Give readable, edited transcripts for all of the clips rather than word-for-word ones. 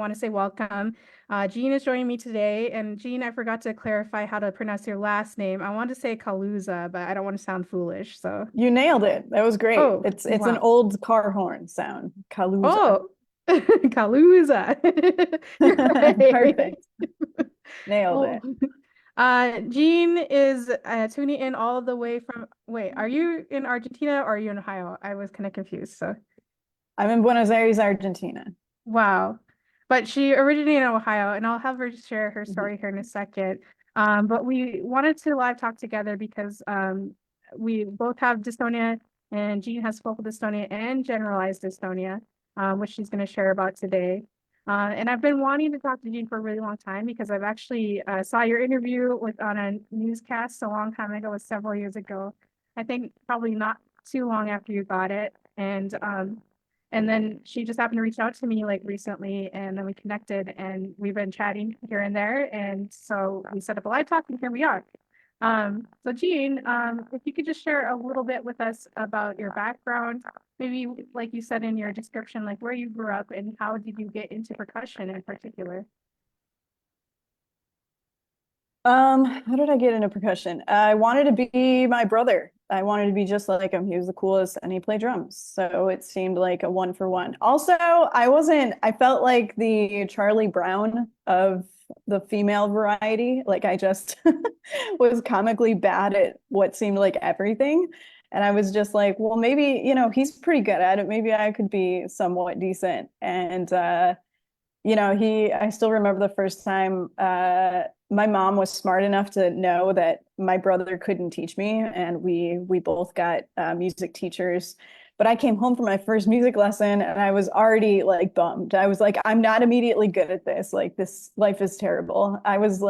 want to say welcome. Jean is joining me today, and Jean, I forgot to clarify how to pronounce your last name. I want to say Kaluza, but I don't want to sound foolish. So, You nailed it. That was great. oh, It's an wow. old car horn sound. Kaluza. Oh, Kaluza. You're right. Perfect. Nailed Well, it. Jean is tuning in all the way from, wait, are you in Argentina or are you in Ohio? I was kind of confused. So, I'm in Buenos Aires, Argentina. wow. But she originated in Ohio, and I'll have her share her Mhm. story here in a second. But we wanted to live talk together because we both have dystonia, and Jean has focal dystonia and generalized dystonia, which she's going to share about today. And I've been wanting to talk to Jean for a really long time because I've actually saw your interview with on a newscast a long time ago, it was several years ago. I think probably not too long after you got it, and then she just happened to reach out to me like recently, and then we connected, and we've been chatting here and there. And so we set up a live talk, and here we are. So Jean, if you could just share a little bit with us about your background, maybe like you said in your description, like where you grew up and how did you get into percussion in particular? How did I get into percussion? I wanted to be my brother. I wanted to be just like him. He was the coolest and he played drums. So it seemed like a one for one. Also, I felt like the Charlie Brown of the female variety. Like I just was comically bad at what seemed like everything. And I was just like, well, maybe, he's pretty good at it. Maybe I could be somewhat decent. And I still remember the first time my mom was smart enough to know that my brother couldn't teach me, and we both got music teachers. But I came home from my first music lesson and I was already like bummed. I was like, I'm not immediately good at this. Like, this life is terrible. I was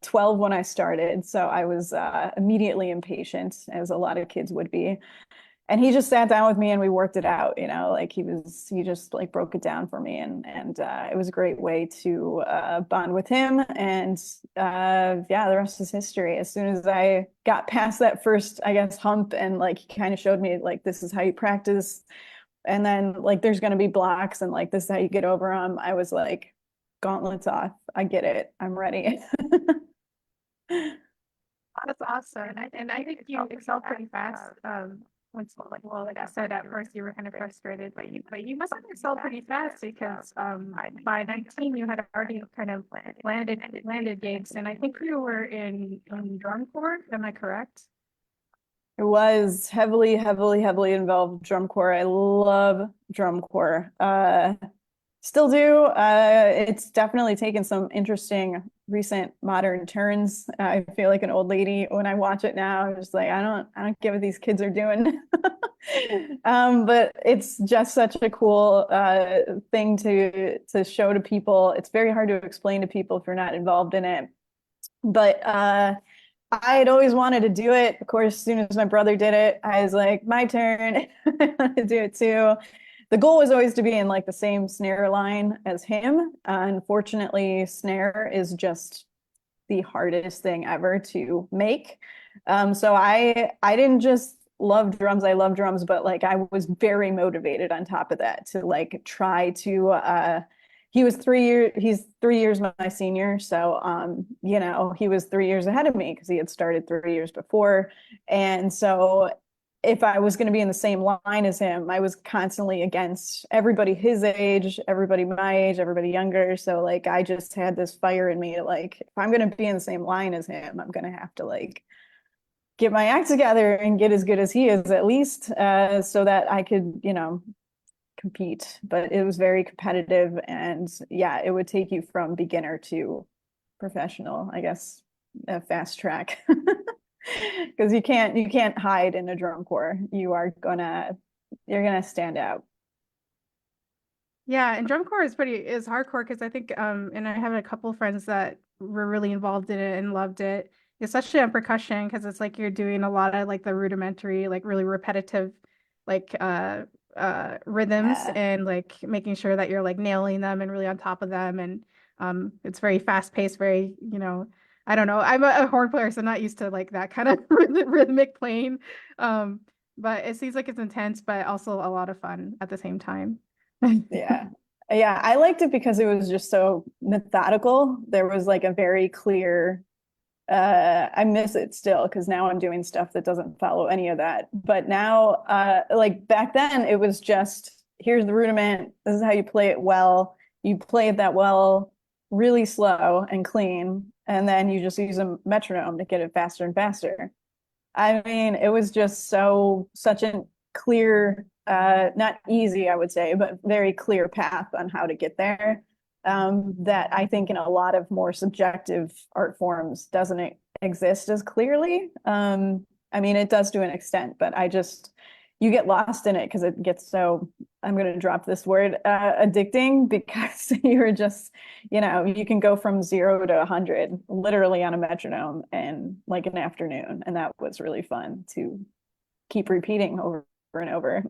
12 when I started, so I was immediately impatient, as a lot of kids would be. And he just sat down with me and we worked it out, like he just like broke it down for me, and it was a great way to bond with him. And yeah, the rest is history. As soon as I got past that first, I guess, hump, and like he kind of showed me like this is how you practice, and then like there's going to be blocks, and like this is how you get over them. I was like, gauntlets off. I get it. I'm ready. That's awesome. And I think you excelled pretty fast. Once, like I said, at first you were kind of frustrated, but you must have excelled pretty fast because by 19 you had already kind of landed gigs, and I think you were in drum corps. Am I correct? It was heavily, heavily, heavily involved drum corps. I love drum corps. Still do. It's definitely taken some interesting recent modern turns. I feel like an old lady when I watch it now. I'm just like, I don't get what these kids are doing. But it's just such a cool thing to show to people. It's very hard to explain to people if you're not involved in it. But I had always wanted to do it. Of course, as soon as my brother did it, I was like, my turn. I want to do it too. The goal was always to be in like the same snare line as him. Unfortunately, snare is just the hardest thing ever to make. So I didn't just love drums. I love drums, but like I was very motivated on top of that to like try to he's 3 years my senior. So he was 3 years ahead of me because he had started 3 years before. And so if I was going to be in the same line as him, I was constantly against everybody his age, everybody my age, everybody younger. So like I just had this fire in me to like, if I'm going to be in the same line as him, I'm going to have to like get my act together and get as good as he is at least, so that I could, compete. But it was very competitive, and yeah, it would take you from beginner to professional, I guess, a fast track. Because you can't hide in a drum corps. You're gonna stand out. Yeah, and drum corps is hardcore because I think and I have a couple friends that were really involved in it and loved it, especially on percussion because it's like you're doing a lot of like the rudimentary, like really repetitive like rhythms Yeah. and like making sure that you're like nailing them and really on top of them, and it's very fast paced, very, I don't know. I'm a horn player, so I'm not used to like that kind of rhythmic playing. Um but it seems like it's intense but also a lot of fun at the same time. Yeah. Yeah, I liked it because it was just so methodical. There was like a very clear I miss it still because now I'm doing stuff that doesn't follow any of that. But now like back then it was just here's the rudiment, this is how you play it well. You play it that well, really slow and clean, and then you just use a metronome to get it faster and faster. I mean, it was just such a clear, not easy, I would say, but very clear path on how to get there. That I think in a lot of more subjective art forms doesn't exist as clearly. I mean, it does to an extent, but you get lost in it because it gets so, I'm going to drop this word, addicting because you're just, you can go from 0 to 100 literally on a metronome in like an afternoon. And that was really fun to keep repeating over and over.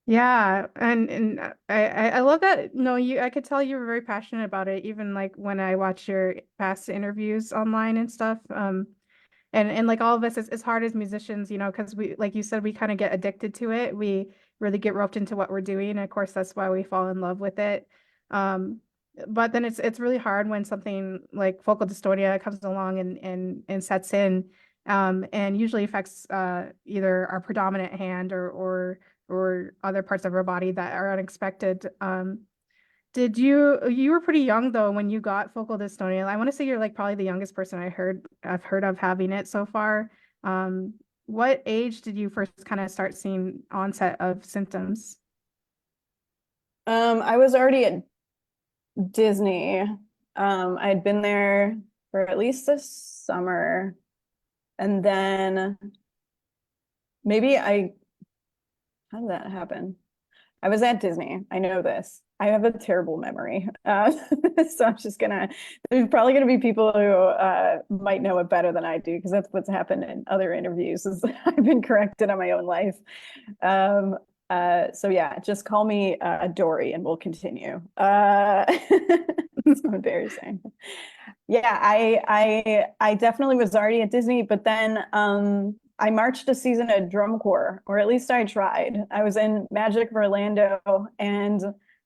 Yeah, and I love that. No, I could tell you were very passionate about it, even like when I watch your past interviews online and stuff. And like all of us, it's hard as musicians, because we, like you said, we kind of get addicted to it. We really get roped into what we're doing. And of course, that's why we fall in love with it. Um, but then it's really hard when something like focal dystonia comes along and sets in, and usually affects either our predominant hand or other parts of our body that are unexpected. You were pretty young though when you got focal dystonia. I want to say you're like probably the youngest person I've heard of having it so far. What age did you first kind of start seeing onset of symptoms? I was already at Disney. I had been there for at least this summer. And then how did that happen? I was at Disney. I know this. I have a terrible memory. So there's probably gonna be people who might know it better than I do, because that's what's happened in other interviews is I've been corrected on my own life. So yeah, just call me Dory and we'll continue. It's so embarrassing. Yeah, I definitely was already at Disney, but then I marched a season at drum corps, or at least I tried. I was in Magic of Orlando and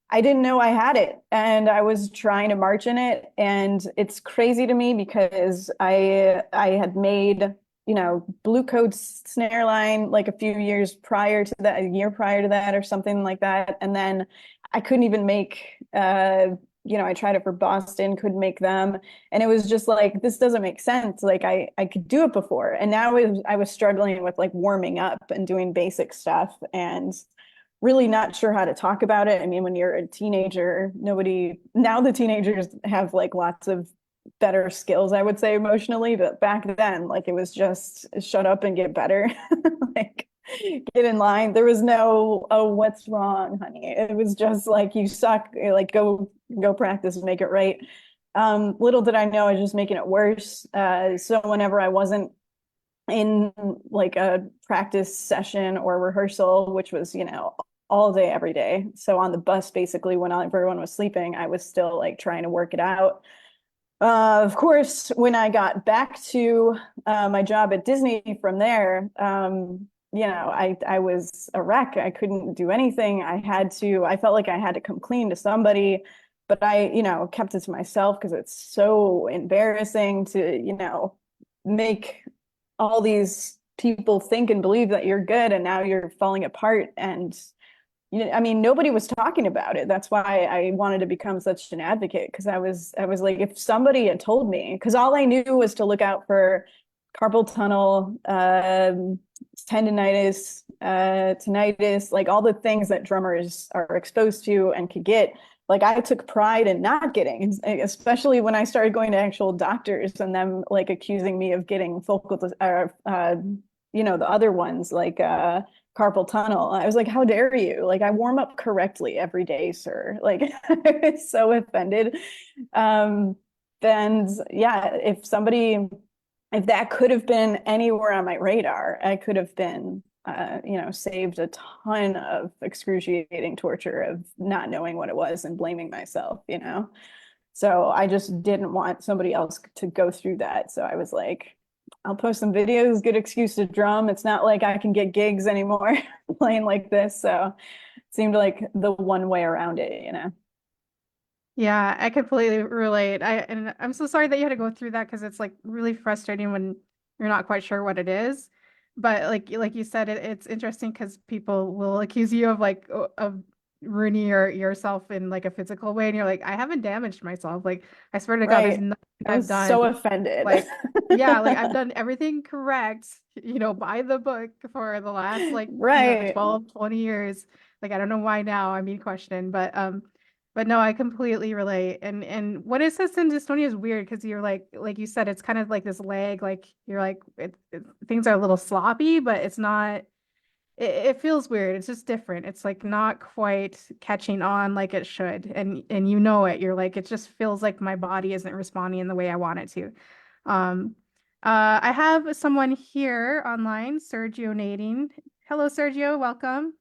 I didn't know I had it. And I was trying to march in it. And it's crazy to me because I had made, Blue Coat's snare line like a few years prior to that, a year prior to that, or something like that. And then I couldn't even make I tried it for Boston, couldn't make them. And it was just like, this doesn't make sense. Like I could do it before. And now I was struggling with like warming up and doing basic stuff and really not sure how to talk about it. I mean, when you're a teenager, now the teenagers have like lots of better skills, I would say, emotionally. But back then, like it was just shut up and get better. Like get in line. There was no, oh, what's wrong, honey? It was just like, you suck, like go practice and make it right. Little did I know I was just making it worse. So whenever I wasn't in like a practice session or rehearsal, which was, all day, every day. So on the bus, basically, when everyone was sleeping, I was still like trying to work it out. Of course, when I got back to my job at Disney from there, I was a wreck. I couldn't do anything. I felt like I had to come clean to somebody, but I, kept it to myself because it's so embarrassing to, make all these people think and believe that you're good and now you're falling apart. And I mean, nobody was talking about it. That's why I wanted to become such an advocate, because I was like, if somebody had told me, because all I knew was to look out for carpal tunnel, tendonitis, tinnitus, like all the things that drummers are exposed to and could get. Like I took pride in not getting, especially when I started going to actual doctors and them like accusing me of getting the other ones like carpal tunnel. I was like, how dare you? Like I warm up correctly every day, sir. Like I was so offended. And yeah, if that could have been anywhere on my radar, I could have been, saved a ton of excruciating torture of not knowing what it was and blaming myself, So I just didn't want somebody else to go through that. So I was like, I'll post some videos, good excuse to drum. It's not like I can get gigs anymore playing like this. So seemed like the one way around it, Yeah, I completely relate. And I'm so sorry that you had to go through that because it's like really frustrating when you're not quite sure what it is. But like you said, it's interesting because people will accuse you of of ruining yourself in like a physical way, and you're like, I haven't damaged myself. Like I swear to God, there's Right. nothing I I've was done. so offended. Like yeah, like I've done everything correct, by the book for the last Right. 12, 20 years. Like I don't know why now I'm being questioned, but no, I completely relate. And what it says in dystonia is weird because you're like you said, it's kind of like this leg, like you're like things are a little sloppy, but it's not. It feels weird. It's just different. It's like not quite catching on like it should, and you know it. You're like it just feels like my body isn't responding in the way I want it to. Um, I have someone here online, Sergio Nading. Hello, Sergio. Welcome.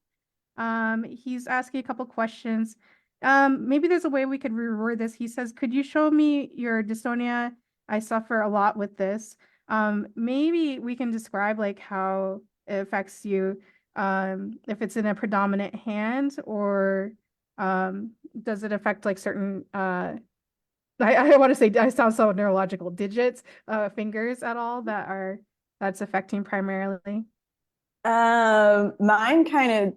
He's asking a couple questions. Maybe there's a way we could reword this. He says, "Could you show me your dystonia? I suffer a lot with this." Maybe we can describe like how it affects you. If it's in a predominant hand, or does it affect like certain I want to say I sound so neurological digits, fingers at all that's affecting primarily. Mine kind of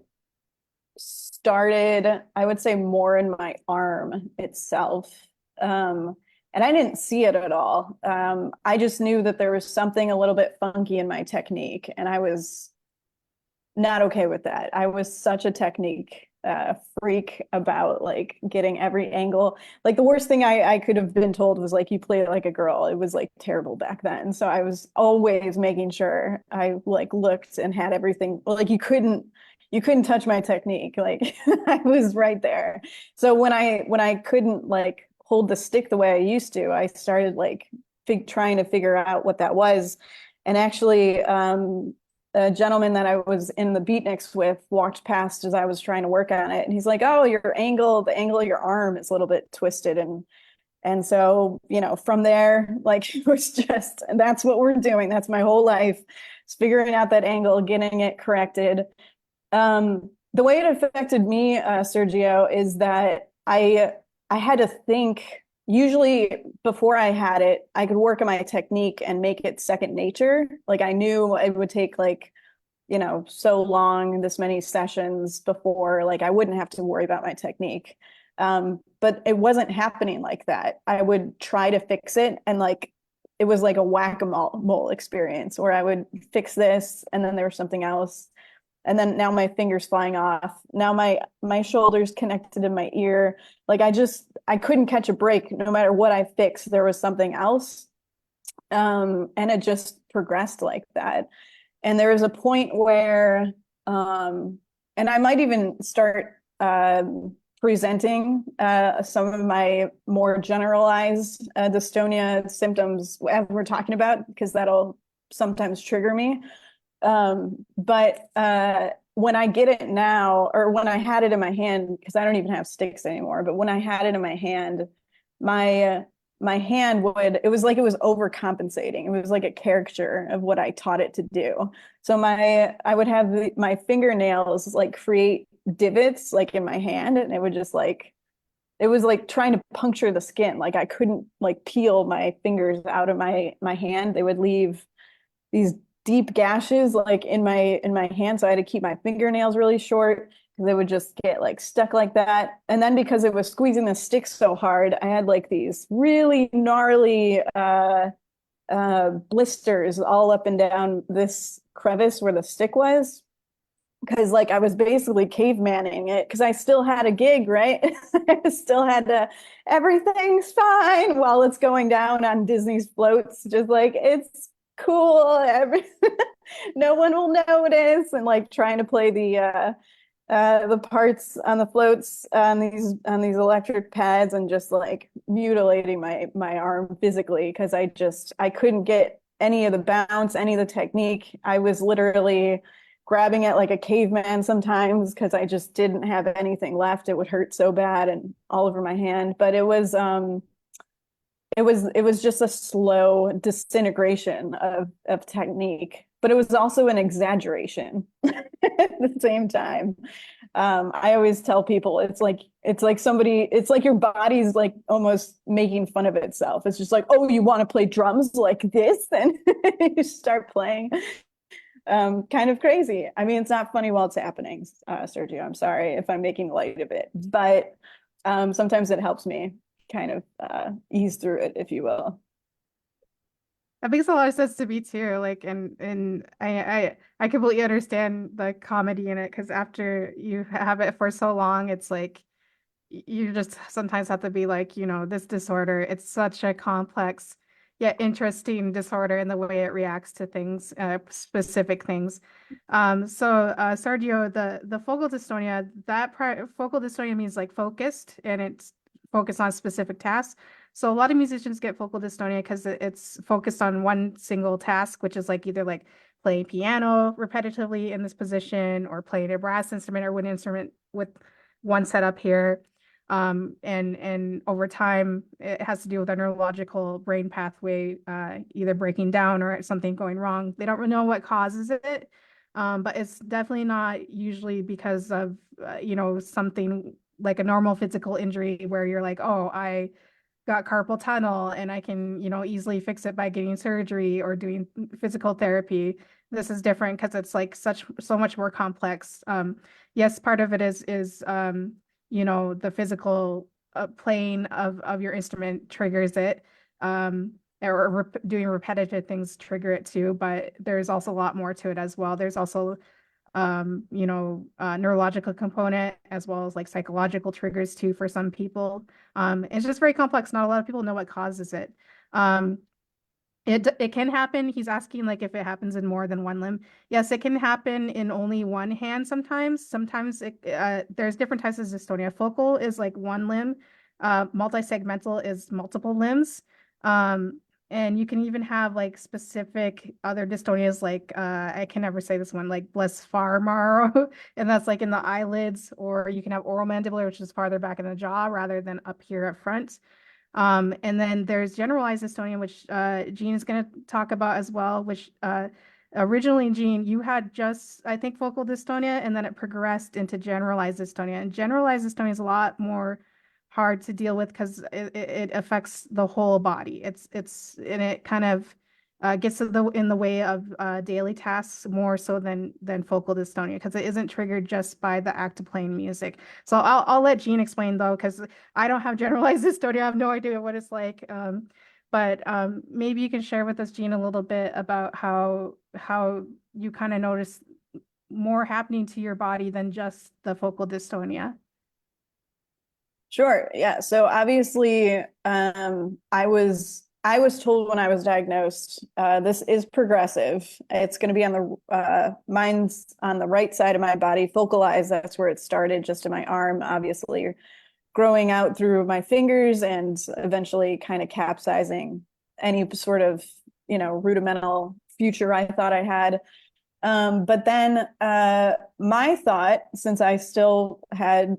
started, I would say, more in my arm itself. And I didn't see it at all. I just knew that there was something a little bit funky in my technique, and I was not okay with that. I was such a technique freak about like getting every angle. Like the worst thing I could have been told was like you play it like a girl. It was like terrible back then. So I was always making sure I like looked and had everything. Like you couldn't touch my technique. Like I was right there. So when I couldn't like hold the stick the way I used to, I started like trying to figure out what that was. And actually, a gentleman that I was in the beatniks with walked past as I was trying to work on it. And he's like, "Oh, the angle of your arm is a little bit twisted." And so, from there, like it was just, and that's what we're doing. That's my whole life. Is figuring out that angle, getting it corrected. The way it affected me, Sergio, is that I had to think. Usually, before I had it, I could work on my technique and make it second nature. Like I knew it would take like, so long, this many sessions before, like I wouldn't have to worry about my technique. But it wasn't happening like that. I would try to fix it, and like it was like a whack-a-mole experience where I would fix this and then there was something else, and then now my fingers flying off, now my shoulders connected in my ear. Like I couldn't catch a break. No matter what I fixed, there was something else. And it just progressed like that. And there was a point where and I might even start presenting some of my more generalized dystonia symptoms as we're talking about, because that'll sometimes trigger me. But when I get it now, or when I had it in my hand, because I don't even have sticks anymore, but when I had it in my hand, my my hand it was like it was overcompensating. It was like a caricature of what I taught it to do. So I would have my fingernails like create divots like in my hand, and it would just like, it was like trying to puncture the skin. Like I couldn't like peel my fingers out of my hand. They would leave these deep gashes like in my hand. So I had to keep my fingernails really short because they would just get like stuck like that. And then because it was squeezing the stick so hard, I had like these really gnarly blisters all up and down this crevice where the stick was. Because like I was basically cavemaning it, because I still had a gig, right? I still had to, everything's fine while it's going down on Disney's floats, just like it's cool. No one will notice, and like trying to play the parts on the floats on these electric pads, and just like mutilating my arm physically because I couldn't get any of the bounce, any of the technique. I was literally grabbing it like a caveman sometimes because I just didn't have anything left. It would hurt so bad and all over my hand. But it was just a slow disintegration of technique, but it was also an exaggeration at the same time. I always tell people it's like somebody, it's like your body's like almost making fun of itself. It's just like, oh, you want to play drums like this? Then you start playing. Kind of crazy. I mean, it's not funny while it's happening, Sergio. I'm sorry if I'm making light of it, but sometimes it helps me kind of ease through it, if you will. That makes a lot of sense to me too. Like, and I completely understand the comedy in it because after you have it for so long, it's like you just sometimes have to be like, this disorder, it's such a complex yet interesting disorder in the way it reacts to things, specific things. Sergio, the focal dystonia, focal dystonia means like focused and it's focused on specific tasks. So a lot of musicians get focal dystonia because it's focused on one single task, which is like either like playing piano repetitively in this position or playing a brass instrument or wind instrument with one setup here. And over time, it has to do with a neurological brain pathway, either breaking down or something going wrong. They don't really know what causes it, but it's definitely not usually because of, something like a normal physical injury where you're like, oh, I got carpal tunnel and I can, easily fix it by getting surgery or doing physical therapy. This is different because it's like so much more complex. Yes, part of it is the physical playing of your instrument triggers it. Or doing repetitive things trigger it too, but there's also a lot more to it as well. There's also neurological component as well as like psychological triggers too for some people. It's just very complex. Not a lot of people know what causes it. Um, it can happen. He's asking like if it happens in more than one limb. Yes, it can happen in only one hand sometimes. Sometimes there's different types of dystonia. Focal is like one limb. Multisegmental is multiple limbs. Um, and you can even have like specific other dystonias like I can never say this one, like blespharmaro, and that's like in the eyelids, or you can have oral mandibular, which is farther back in the jaw rather than up here up front. And then there's generalized dystonia, which Jean is going to talk about as well, which originally, Jean, you had just, I think, focal dystonia, and then it progressed into generalized dystonia. And generalized dystonia is a lot more hard to deal with because it affects the whole body. And it kind of gets in the way of daily tasks more so than focal dystonia because it isn't triggered just by the act of playing music. So I'll let Jean explain though because I don't have generalized dystonia. I have no idea what it's like. But maybe you can share with us, Jean, a little bit about how you kind of notice more happening to your body than just the focal dystonia. Sure. Yeah. So obviously, I was told when I was diagnosed, this is progressive. It's going to be on mine's on the right side of my body, focalized. That's where it started, just in my arm, obviously, growing out through my fingers and eventually kind of capsizing any sort of, rudimental future I thought I had. But then my thought, since I still had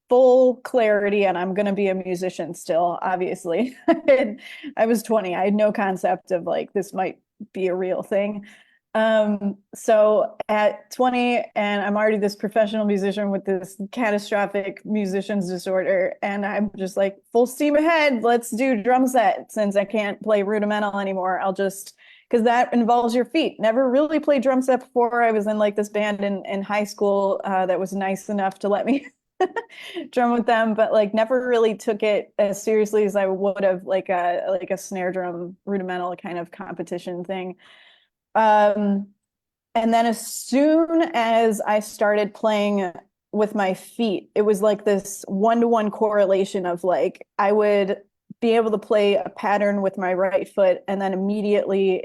full clarity and I'm going to be a musician still, obviously, I was 20. I had no concept of like this might be a real thing. So at 20, and I'm already this professional musician with this catastrophic musician's disorder, and I'm just like full steam ahead. Let's do drum set. Since I can't play rudimental anymore, I'll just because that involves your feet. Never really played drum set before. I was in like this band in high school that was nice enough to let me drum with them, but like never really took it as seriously as I would have like a snare drum rudimental kind of competition thing. Um, and then as soon as I started playing with my feet, it was like this one-to-one correlation of like I would be able to play a pattern with my right foot, and then immediately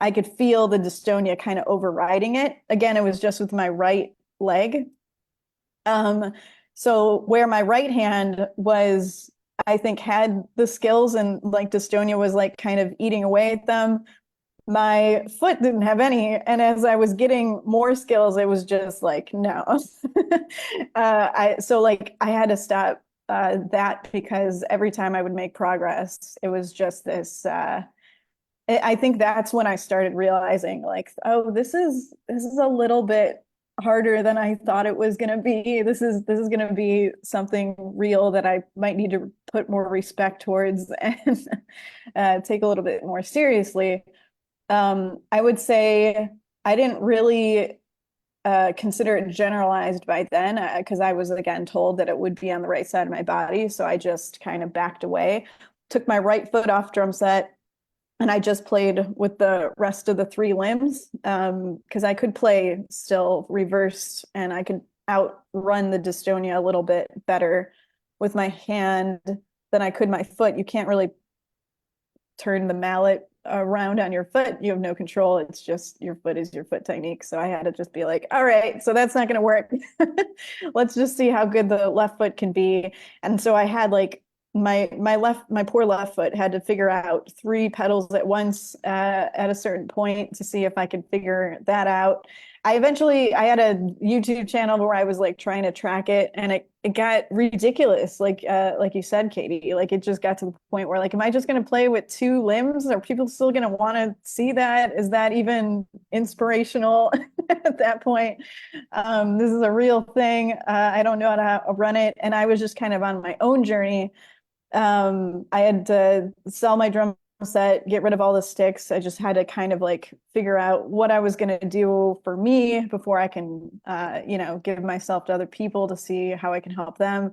I could feel the dystonia kind of overriding it. Again, it was just with my right leg. So where my right hand was, I think, had the skills and like dystonia was like kind of eating away at them, my foot didn't have any. And as I was getting more skills, it was just like, no. I had to stop that because every time I would make progress, it was just this. I think that's when I started realizing, like, oh, this is a little bit harder than I thought it was going to be. This is going to be something real that I might need to put more respect towards and take a little bit more seriously. I would say I didn't really consider it generalized by then because I was again told that it would be on the right side of my body. So I just kind of backed away, took my right foot off drum set, and I just played with the rest of the three limbs because I could play still reversed and I could outrun the dystonia a little bit better with my hand than I could my foot. You can't really turn the mallet around on your foot. You have no control. It's just your foot is your foot technique. So I had to just be like, all right, so that's not going to work. Let's just see how good the left foot can be. And so I had like my poor left foot had to figure out three pedals at once at a certain point to see if I could figure that out. I had a YouTube channel where I was like trying to track it, and it got ridiculous. Like you said, Katie, like it just got to the point where like, am I just going to play with two limbs? Are people still going to want to see that? Is that even inspirational at that point? This is a real thing. I don't know how to run it, and I was just kind of on my own journey. I had to sell my drum set, get rid of all the sticks. I just had to kind of like figure out what I was going to do for me before I can, give myself to other people to see how I can help them.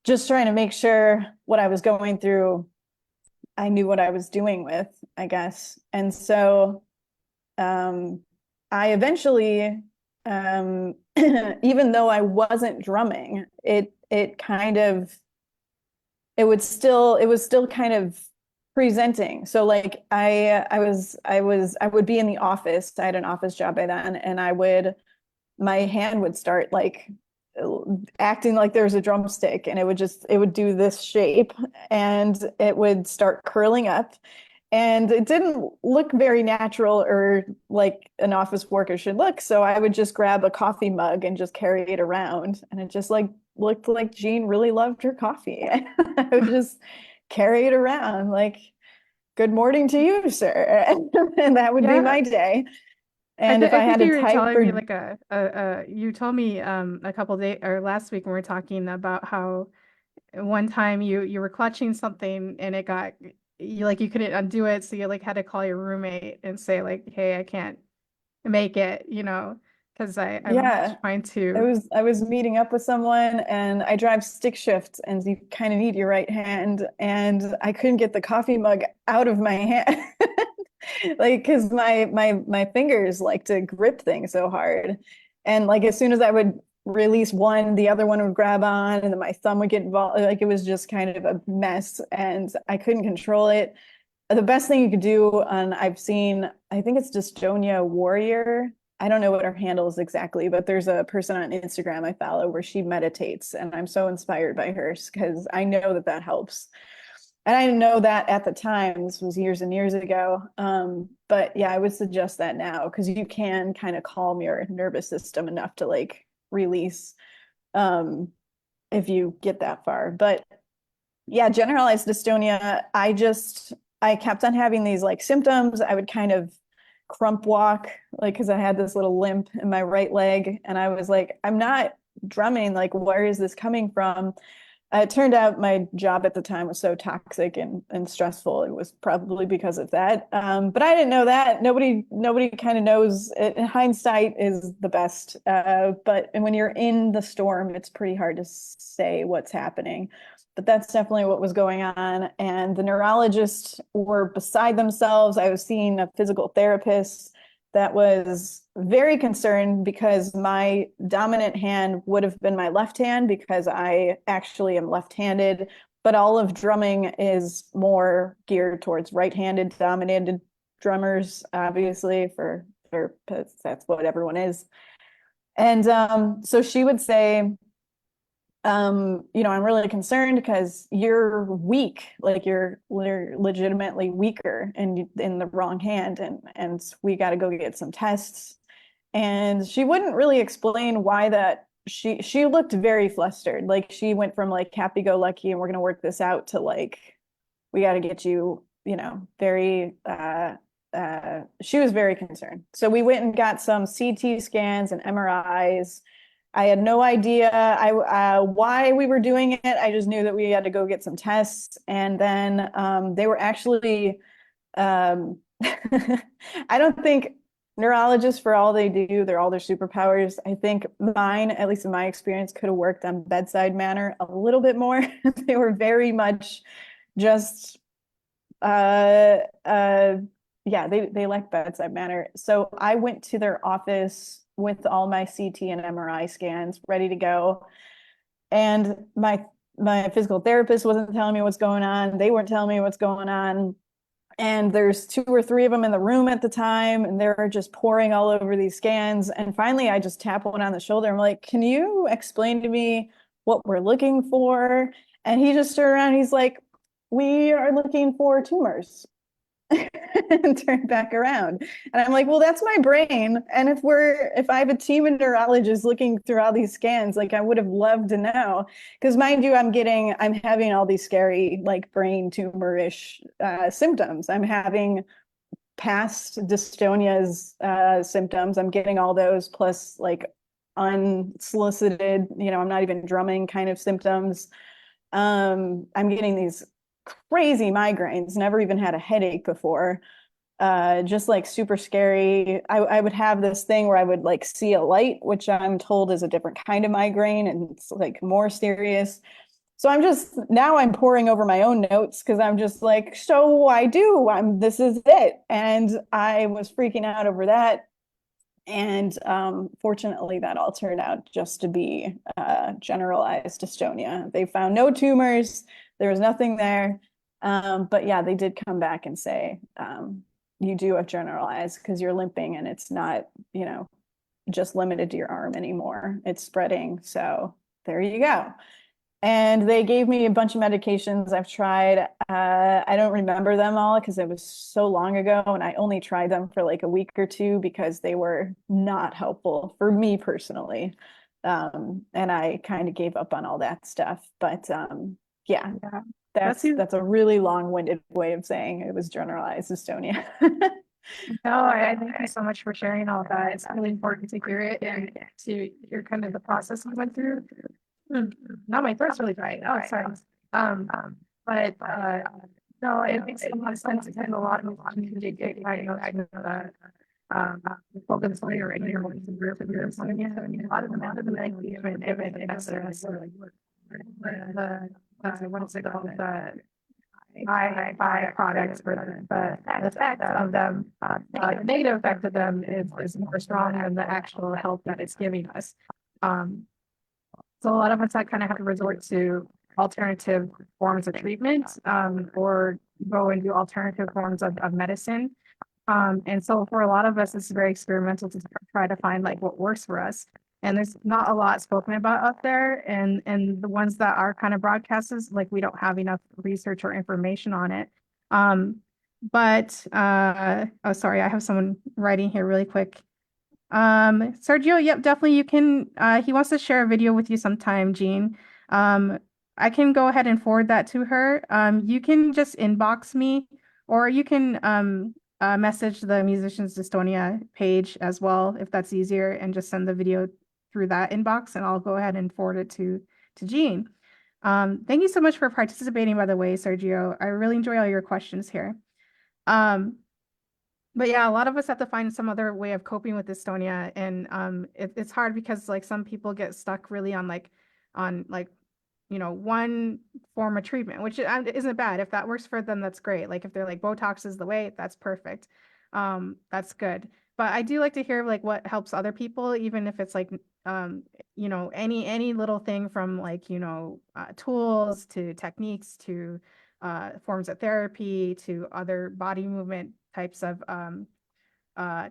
Just trying to make sure what I was going through, I knew what I was doing with, I guess. And so I eventually, even though I wasn't drumming, it kind of, it was still kind of presenting. So like I would be in the office. I had an office job by then, and my hand would start like acting like there was a drumstick, and it would do this shape, and it would start curling up, and it didn't look very natural or like an office worker should look. So I would just grab a coffee mug and just carry it around, and it just like looked like Jean really loved her coffee. I would just carry it around like, good morning to you, sir. And that would be my day. And if I think had to you were type telling me or like you told me a couple days or last week when we were talking about how one time you were clutching something and it got you couldn't undo it, so you like had to call your roommate and say like, hey, I can't make it, because I'm yeah, trying to. I was meeting up with someone, and I drive stick shift, and you kind of need your right hand, and I couldn't get the coffee mug out of my hand. Like because my fingers like to grip things so hard, and like as soon as I would release one, the other one would grab on, and then my thumb would get involved. Like it was just kind of a mess, and I couldn't control it. The best thing you could do, and I've seen, I think it's Dystonia Warrior. I don't know what her handle is exactly, but there's a person on Instagram I follow where she meditates, and I'm so inspired by hers because I know that that helps. And I didn't know that at the time. This was years and years ago. But yeah, I would suggest that now because you can kind of calm your nervous system enough to like release um, if you get that far. But yeah, generalized dystonia, I kept on having these like symptoms. I would kind of crump walk, like because I had this little limp in my right leg, and I was like, I'm not drumming. Like, where is this coming from? It turned out my job at the time was so toxic and stressful. It was probably because of that. But I didn't know that. Nobody kind of knows. In hindsight is the best. But when you're in the storm, it's pretty hard to say what's happening. But that's definitely what was going on. And the neurologists were beside themselves. I was seeing a physical therapist that was very concerned because my dominant hand would have been my left hand because I actually am left-handed, but all of drumming is more geared towards right-handed dominated drummers, obviously, for that's what everyone is. And so she would say, I'm really concerned because you're weak, like you're legitimately weaker and in the wrong hand, and we got to go get some tests. And she wouldn't really explain why that. She looked very flustered, like she went from like happy-go-lucky and we're going to work this out to like we got to get you, very she was very concerned. So we went and got some CT scans and MRIs. I had no idea why we were doing it. I just knew that we had to go get some tests. And then they were actually, I don't think neurologists, for all they do, they're all their superpowers. I think mine, at least in my experience, could have worked on bedside manner a little bit more. They were very much just yeah, they lack bedside manner. So I went to their office with all my CT and MRI scans ready to go. And my physical therapist wasn't telling me what's going on. They weren't telling me what's going on. And there's 2 or 3 of them in the room at the time, and they're just pouring all over these scans. And finally, I just tap one on the shoulder. I'm like, can you explain to me what we're looking for? And he just turned around. He's like, we are looking for tumors. And turned back around. And I'm like, well, that's my brain. And if I have a team of neurologists looking through all these scans, like I would have loved to know. Because mind you, I'm having all these scary, like brain tumor-ish symptoms. I'm having past dystonia's symptoms. I'm getting all those plus like unsolicited, I'm not even drumming kind of symptoms. I'm getting these crazy migraines, never even had a headache before. Just like super scary. I would have this thing where I would like see a light, which I'm told is a different kind of migraine, and it's like more serious. So I'm pouring over my own notes because I'm just like, so this is it. And I was freaking out over that. And fortunately, that all turned out just to be generalized dystonia. They found no tumors. There was nothing there. But yeah, they did come back and say, you do have generalized because you're limping and it's not, just limited to your arm anymore. It's spreading. So there you go. And they gave me a bunch of medications I've tried. I don't remember them all because it was so long ago, and I only tried them for like a week or 2 because they were not helpful for me personally. And I kind of gave up on all that stuff. But yeah, that's a really long-winded way of saying it was generalized dystonia. No, I thank you so much for sharing all that. It's really important to hear it and to hear kind of the process we went through. Now my throat's really dry. Oh, sorry. But no, it makes a lot of sense. And a lot of community get diagnosed with Focal Dystonia or any of the group of groups. I mean, a lot of them have the medical even if it's what is it called? The byproducts for the effect of them, the negative effect of them is more strong than the actual help that it's giving us. So a lot of us that kind of have to resort to alternative forms of treatment, or go and do alternative forms of medicine. And so for a lot of us, it's very experimental to try to find like what works for us. And there's not a lot spoken about out there. And the ones that are kind of broadcasted, like we don't have enough research or information on it. Oh, sorry, I have someone writing here really quick. Sergio, yep, definitely you can, he wants to share a video with you sometime, Jean. I can go ahead and forward that to her. You can just inbox me, or you can message the Musicians Dystonia page as well, if that's easier, and just send the video through that inbox, and I'll go ahead and forward it to Jean. Thank you so much for participating, by the way, Sergio. I really enjoy all your questions here. But yeah, a lot of us have to find some other way of coping with dystonia, and it's hard because like some people get stuck really on one form of treatment, which isn't bad. If that works for them, that's great. Like if they're like Botox is the way, that's perfect. That's good. But I do like to hear like what helps other people, even if it's like any little thing from like tools to techniques to forms of therapy to other body movement types of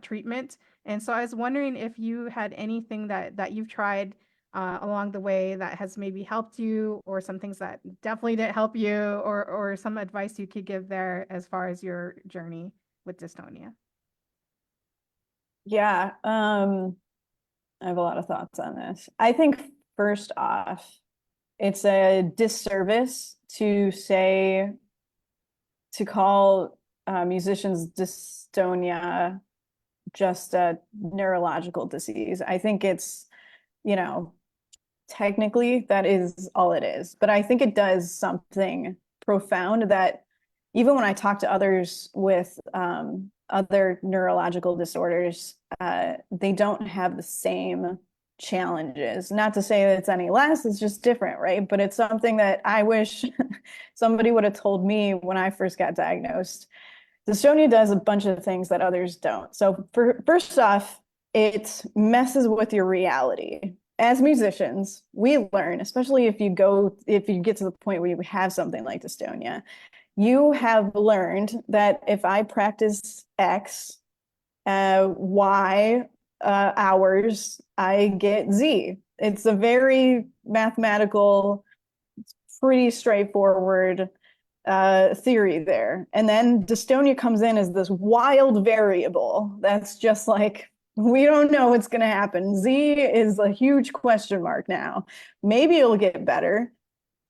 treatment. And so I was wondering if you had anything that you've tried along the way that has maybe helped you, or some things that definitely didn't help you, or some advice you could give there as far as your journey with dystonia. Yeah, I have a lot of thoughts on this. I think first off, it's a disservice to call musicians' dystonia just a neurological disease. I think it's, you know, technically that is all it is, but I think it does something profound that even when I talk to others with other neurological disorders, they don't have the same challenges. Not to say that it's any less, it's just different, right? But it's something that I wish somebody would have told me when I first got diagnosed. Dystonia does a bunch of things that others don't. So first off, it messes with your reality. As musicians, we learn, especially if you get to the point where you have something like dystonia, you have learned that if I practice X, Y hours, I get Z. It's a very mathematical, pretty straightforward theory there. And then dystonia comes in as this wild variable that's just like, we don't know what's going to happen. Z is a huge question mark now. Maybe it'll get better.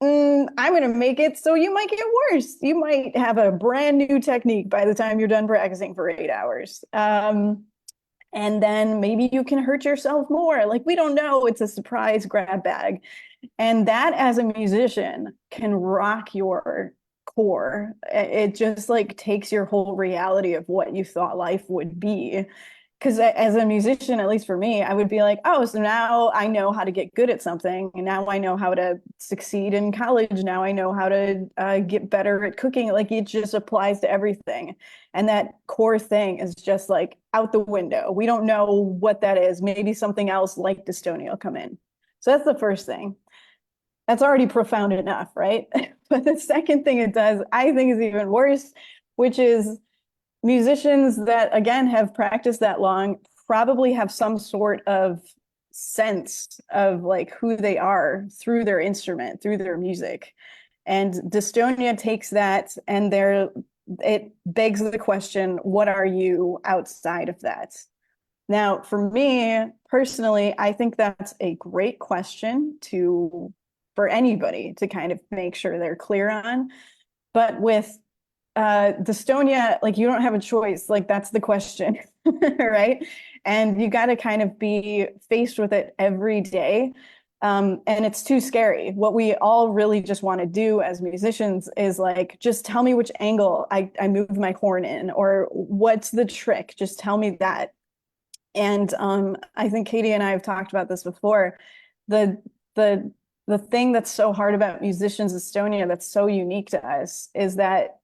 I'm going to make it so you might get worse. You might have a brand new technique by the time you're done practicing for 8 hours. And then maybe you can hurt yourself more. Like, we don't know. It's a surprise grab bag. And that, as a musician, can rock your core. It just like takes your whole reality of what you thought life would be. Because as a musician, at least for me, I would be like, oh, so now I know how to get good at something. And now I know how to succeed in college. Now I know how to get better at cooking. Like, it just applies to everything. And that core thing is just like out the window. We don't know what that is. Maybe something else like dystonia will come in. So that's the first thing. That's already profound enough, right? But the second thing it does, I think, is even worse, which is musicians that, again, have practiced that long probably have some sort of sense of like who they are through their instrument, through their music. And dystonia takes that, and it begs the question, what are you outside of that? Now, for me personally, I think that's a great question for anybody to kind of make sure they're clear on. But with dystonia, like, you don't have a choice. Like, that's the question, right? And you got to kind of be faced with it every day. And it's too scary. What we all really just want to do as musicians is like, just tell me which angle I move my horn in, or what's the trick. Just tell me that. And I think Katie and I have talked about this before. The thing that's so hard about musicians' dystonia that's so unique to us is that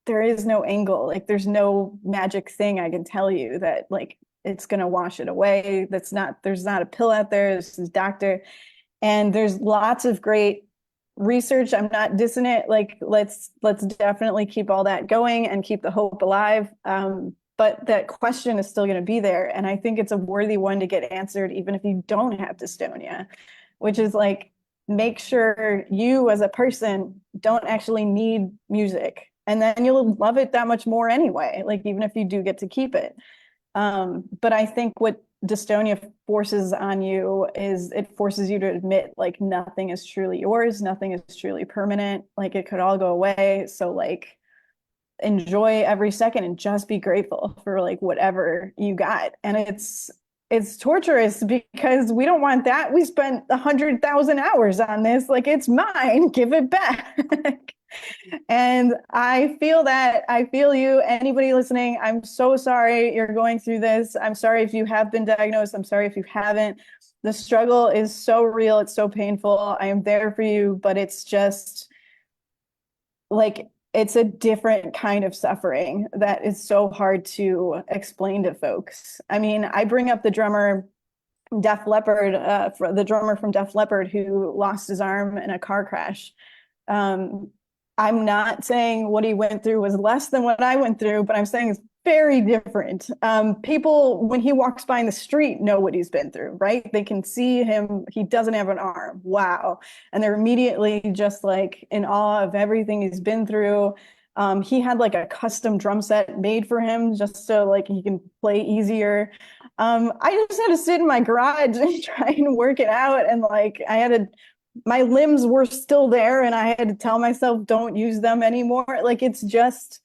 there is no angle. Like, there's no magic thing I can tell you that like it's gonna wash it away. There's not a pill out there. This is doctor. And there's lots of great research. I'm not dissing it. Like, let's definitely keep all that going and keep the hope alive. But that question is still going to be there. And I think it's a worthy one to get answered, even if you don't have dystonia, which is like, make sure you as a person don't actually need music. And then you'll love it that much more anyway, like, even if you do get to keep it. But I think what dystonia forces on you is it forces you to admit like nothing is truly yours, nothing is truly permanent, like it could all go away. So like, enjoy every second and just be grateful for like whatever you got. And it's torturous because we don't want that. We spent 100,000 hours on this. Like, it's mine, give it back. And I feel that. I feel you. Anybody listening, I'm so sorry you're going through this. I'm sorry if you have been diagnosed. I'm sorry if you haven't. The struggle is so real. It's so painful. I am there for you, but it's just like, it's a different kind of suffering that is so hard to explain to folks. I mean, I bring up the drummer Def Leppard, the drummer from Def Leppard who lost his arm in a car crash. I'm not saying what he went through was less than what I went through, but I'm saying it's very different. People, when he walks by in the street, know what he's been through, right? They can see him. He doesn't have an arm. Wow. And they're immediately just like in awe of everything he's been through. He had like a custom drum set made for him just so like he can play easier. I just had to sit in my garage and try and work it out. And like, my limbs were still there and I had to tell myself, don't use them anymore. Like, it's just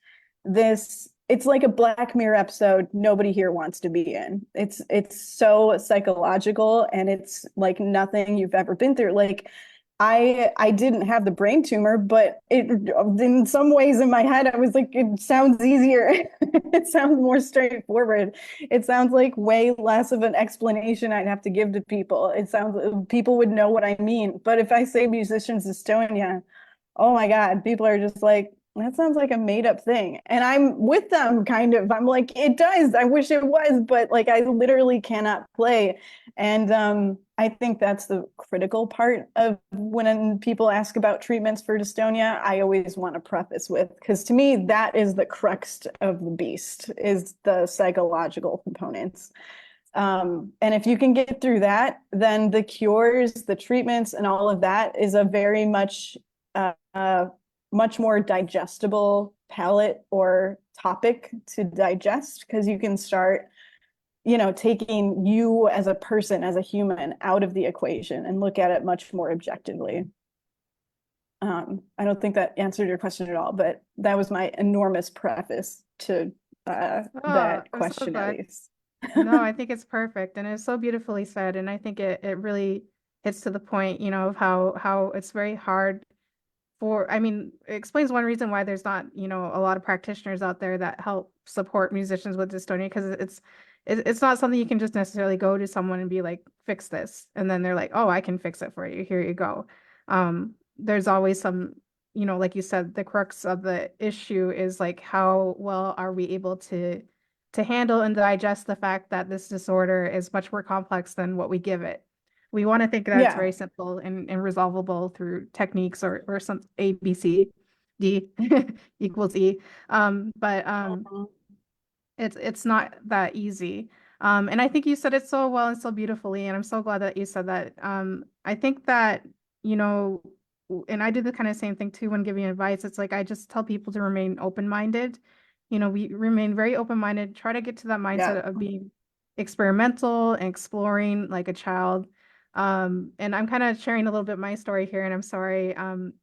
this it's like a Black Mirror episode nobody here wants to be in. It's so psychological, and it's like nothing you've ever been through. Like I didn't have the brain tumor, but it in some ways in my head I was like, it sounds easier. It sounds more straightforward. It sounds like way less of an explanation I'd have to give to people. It sounds people would know what I mean. But if I say musicians dystonia, oh my God, people are just like, that sounds like a made up thing. And I'm with them kind of. I'm like, it does. I wish it was, but like I literally cannot play. And I think that's the critical part of when people ask about treatments for dystonia. I always want to preface with, because to me, that is the crux of the beast, is the psychological components. And if you can get through that, then the cures, the treatments, and all of that is a very much much more digestible palette or topic to digest, because you can start, you know, taking you as a person, as a human, out of the equation and look at it much more objectively. I don't think that answered your question at all, but that was my enormous preface to Oh, that I'm so question, at glad. least. No, I think it's perfect, and it's so beautifully said. And I think it really hits to the point, you know, of how it's very hard I mean, it explains one reason why there's not, you know, a lot of practitioners out there that help support musicians with dystonia, because it's not something you can just necessarily go to someone and be like, fix this, and then they're like, oh, I can fix it for you. Here you go. There's always some, you know, like you said, the crux of the issue is like, how well are we able to handle and digest the fact that this disorder is much more complex than what we give it. We want to think that it's Yeah. very simple and resolvable through techniques or some A, B, C, D equals E. But Mhm. it's not that easy. And I think you said it so well and so beautifully, and I'm so glad that you said that. I think that, you know, and I do the kind of same thing too when giving advice. It's like I just tell people to remain open-minded. You know, we remain very open-minded, try to get to that Yeah. mindset of being experimental and exploring like a child. And I'm kind of sharing a little bit my story here, and I'm sorry.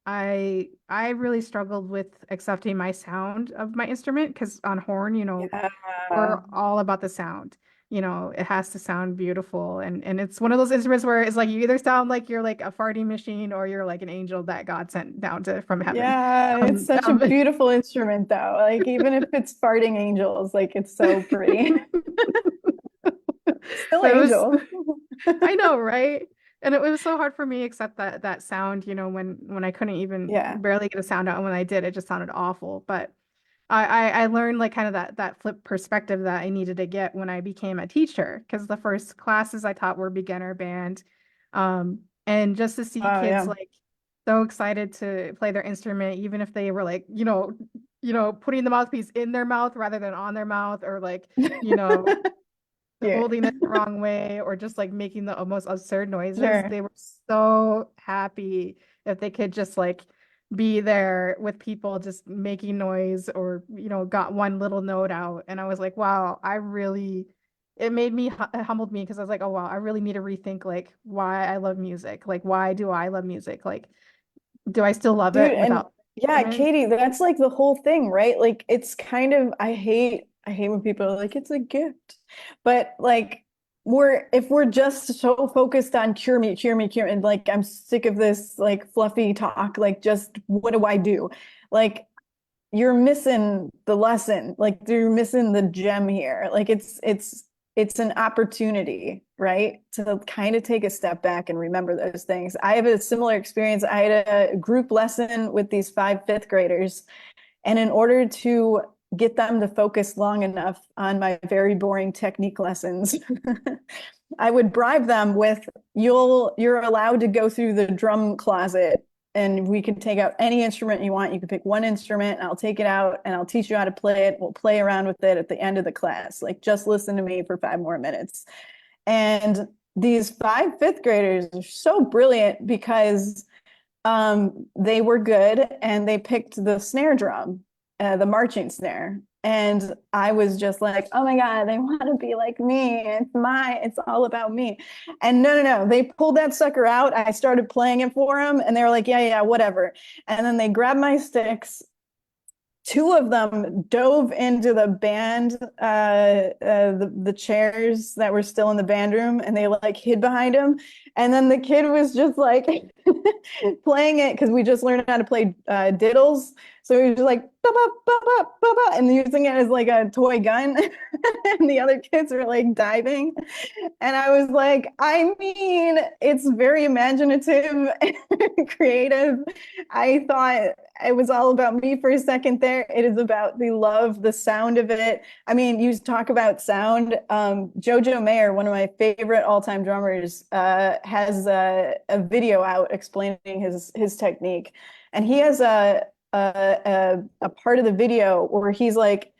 I really struggled with accepting my sound of my instrument, because on horn, you know, Yeah. we're all about the sound. You know, it has to sound beautiful, and it's one of those instruments where it's like you either sound like you're like a farting machine, or you're like an angel that God sent down to from heaven. Yeah, it's such a beautiful instrument though. Like even if it's farting angels, like it's so pretty. Still But it was, angel. I know, right? And it was so hard for me, except that sound, you know, when I couldn't even Yeah. barely get a sound out, and when I did, it just sounded awful. But I learned like kind of that flip perspective that I needed to get when I became a teacher, because the first classes I taught were beginner band. And just to see Oh kids yeah. like so excited to play their instrument, even if they were like, putting the mouthpiece in their mouth rather than on their mouth, or like, you know, Cute. holding it the wrong way, or just like making the most absurd noises. Sure. They were so happy if they could just like be there with people just making noise, or got one little note out. And I was like, wow, it made me it humbled me, because I was like, oh wow, I really need to rethink like why I love music. Like, why do I love music? Like, do I still love Dude, it and without yeah, instruments? Katie, that's like the whole thing, right? Like it's kind of I hate when people are like it's a gift. But like if we're just so focused on cure me, cure me, cure, and like I'm sick of this like fluffy talk, like just what do I do? Like you're missing the lesson. Like you're missing the gem here. Like it's an opportunity, right? To kind of take a step back and remember those things. I have a similar experience. I had a group lesson with these 5 fifth graders, and in order to get them to focus long enough on my very boring technique lessons, I would bribe them with you're allowed to go through the drum closet and we can take out any instrument you want. You can pick one instrument and I'll take it out and I'll teach you how to play it. We'll play around with it at the end of the class. Like just listen to me for 5 more minutes. And these 5 fifth graders are so brilliant because they were good and they picked the snare drum, the marching snare. And I was just like, oh my God, they want to be like me. It's all about me. And no. They pulled that sucker out. I started playing it for them and they were like, yeah, whatever. And then they grabbed my sticks, two of them dove into the band, the chairs that were still in the band room, and they like hid behind him. And then the kid was just like playing it because we just learned how to play diddles. So he was just like ba ba ba ba ba ba, and using it as like a toy gun. And the other kids were like diving. And I was like, I mean, it's very imaginative and creative. I thought it was all about me for a second there. It is about the love, the sound of it. I mean, you talk about sound. Jojo Mayer, one of my favorite all-time drummers, has a video out explaining his technique. And he has a part of the video where he's like,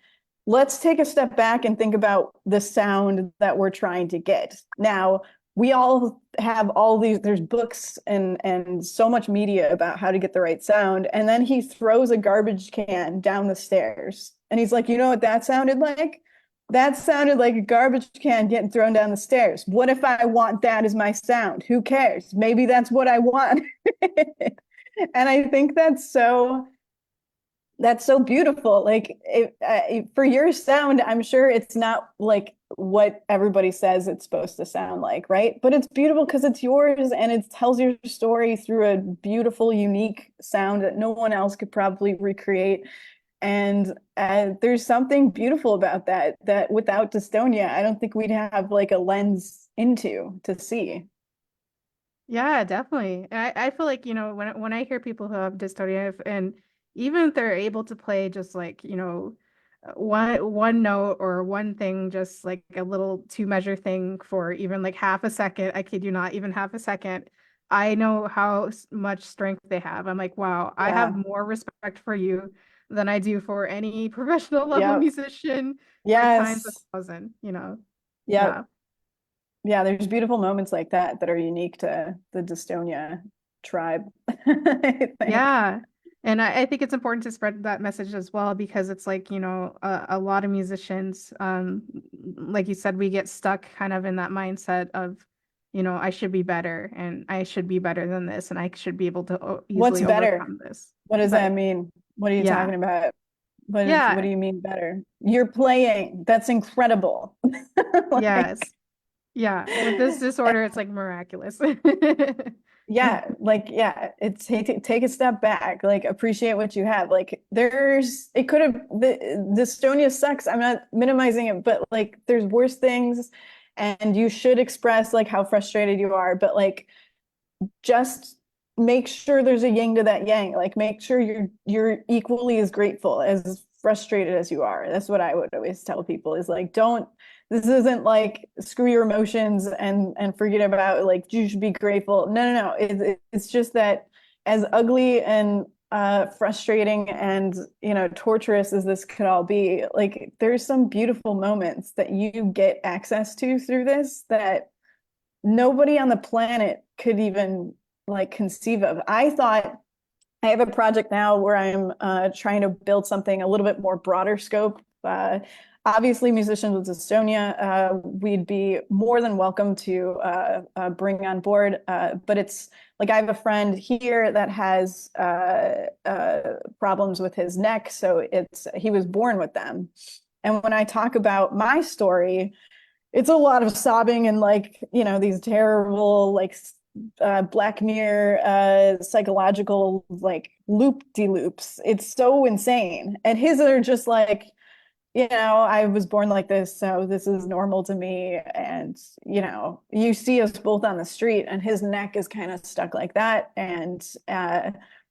let's take a step back and think about the sound that we're trying to get. Now, we all have all these, there's books and so much media about how to get the right sound. And then he throws a garbage can down the stairs. And he's like, you know what that sounded like? That sounded like a garbage can getting thrown down the stairs. What if I want that as my sound? Who cares? Maybe that's what I want. And I think that's so beautiful. Like for your sound, I'm sure it's not like what everybody says it's supposed to sound like, right? But it's beautiful because it's yours and it tells your story through a beautiful, unique sound that no one else could probably recreate. And there's something beautiful about that, that without dystonia, I don't think we'd have like a lens into to see. Yeah, definitely. I feel like, when I hear people who have dystonia and even if they're able to play just like, one note or one thing, just like a little two measure thing for even like half a second, I kid you not, even half a second, I know how much strength they have. I'm like, wow, I have Yeah. more respect for you than I do for any professional level Yep. musician, like times a Yes. thousand. Yep. Yeah. Yeah, there's beautiful moments like that are unique to the Dystonia tribe, I think. Yeah. And I think it's important to spread that message as well because it's like, a lot of musicians, like you said, we get stuck kind of in that mindset of, I should be better and I should be better than this and I should be able to What's easily better? overcome this. What does that But mean? What are you yeah, talking about? What yeah, do you mean better? You're playing. That's incredible. Like, yes. Yeah. With this disorder, it's like miraculous. yeah, it's take a step back, like appreciate what you have. Like it could have the dystonia sucks. I'm not minimizing it, but like there's worse things and you should express like how frustrated you are, but like just make sure there's a yin to that yang. Like make sure you're equally as grateful, as frustrated as you are. That's what I would always tell people is like, don't, this isn't like screw your emotions and forget about like you should be grateful. No. It's just that as ugly and frustrating and torturous as this could all be, like there's some beautiful moments that you get access to through this that nobody on the planet could even like conceive of. I thought I have a project now where I'm trying to build something a little bit more broader scope. Obviously, musicians with dystonia, we'd be more than welcome to bring on board. But it's like I have a friend here that has problems with his neck, so he was born with them. And when I talk about my story, it's a lot of sobbing and like these terrible like Black Mirror psychological like loop-de-loops. It's so insane, and his are just like I was born like this, so this is normal to me. And you see us both on the street and his neck is kind of stuck like that, and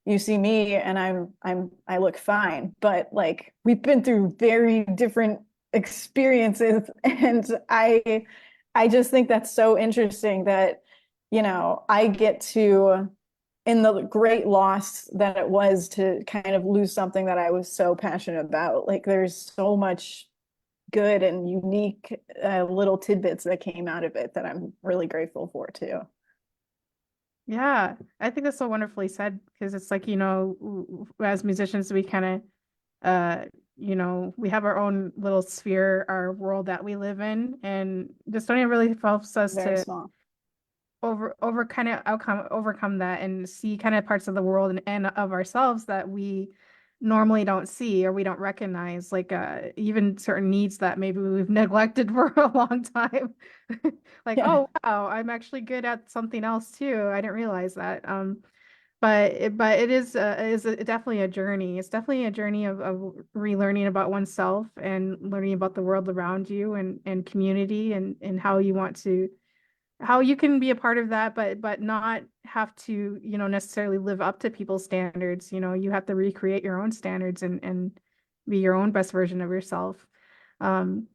you see me and I look fine, but like we've been through very different experiences. And I just think that's so interesting that I get to, in the great loss that it was to kind of lose something that I was so passionate about. Like there's so much good and unique little tidbits that came out of it that I'm really grateful for too. Yeah, I think that's so wonderfully said because it's like, as musicians, we kind of, we have our own little sphere, our world that we live in. And dystonia really helps us Very to small. overcome that and see kind of parts of the world and of ourselves that we normally don't see or we don't recognize, like even certain needs that maybe we've neglected for a long time. Like, Yeah. oh wow, I'm actually good at something else too. I didn't realize that. But it definitely a journey. It's definitely a journey of relearning about oneself and learning about the world around you and community and how you want to how you can be a part of that, but not have to, necessarily live up to people's standards. You have to recreate your own standards and be your own best version of yourself. Um,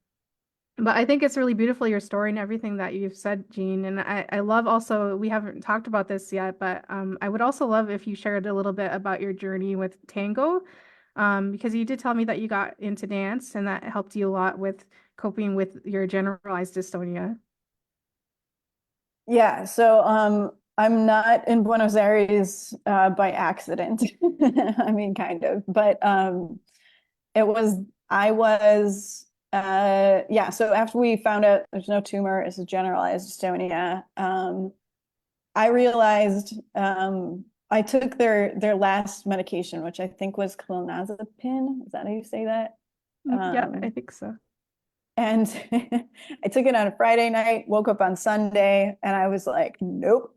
but I think it's really beautiful, your story and everything that you've said, Jean. And I love also, we haven't talked about this yet, but I would also love if you shared a little bit about your journey with tango, because you did tell me that you got into dance and that helped you a lot with coping with your generalized dystonia. Yeah, so I'm not in Buenos Aires by accident. I mean, kind of, but it was I was yeah, so after we found out there's no tumor, it's a generalized dystonia, I realized I took their last medication, which I think was clonazepam. Is that how you say that? Yeah, I Um, think so. and I took it on a Friday night, woke up on Sunday, and I was like, nope,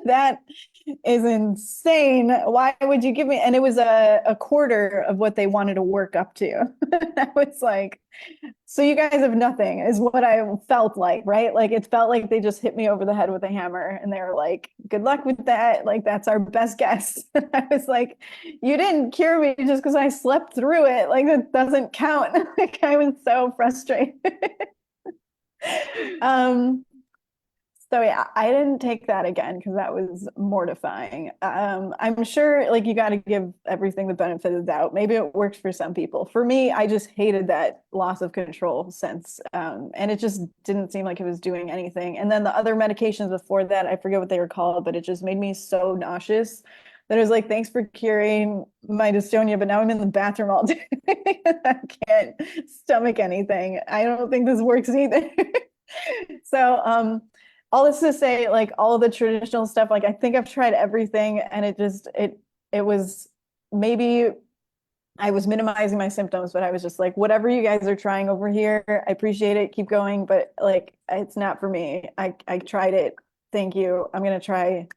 that is insane. Why would you give me? And it was a quarter of what they wanted to work up to. I was like, so you guys have nothing, is what I felt like, right? Like it felt like they just hit me over the head with a hammer and they were like, good luck with that. Like that's our best guess. I was like, you didn't cure me just because I slept through it. Like that doesn't count. Like I was so frustrated. um, so yeah, I didn't take that again because that was mortifying. I'm sure like you got to give everything the benefit of the doubt. Maybe it works for some people. For me, I just hated that loss of control sense. And it just didn't seem like it was doing anything. And then the other medications before that, I forget what they were called, but it just made me so nauseous that it was like, thanks for curing my dystonia, but now I'm in the bathroom all day. I can't stomach anything. I don't think this works either. So, all this to say, like all of the traditional stuff, like I think I've tried everything and it was maybe I was minimizing my symptoms, but I was just like, whatever you guys are trying over here, I appreciate it, keep going, but like it's not for me. I tried it. Thank you. I'm gonna try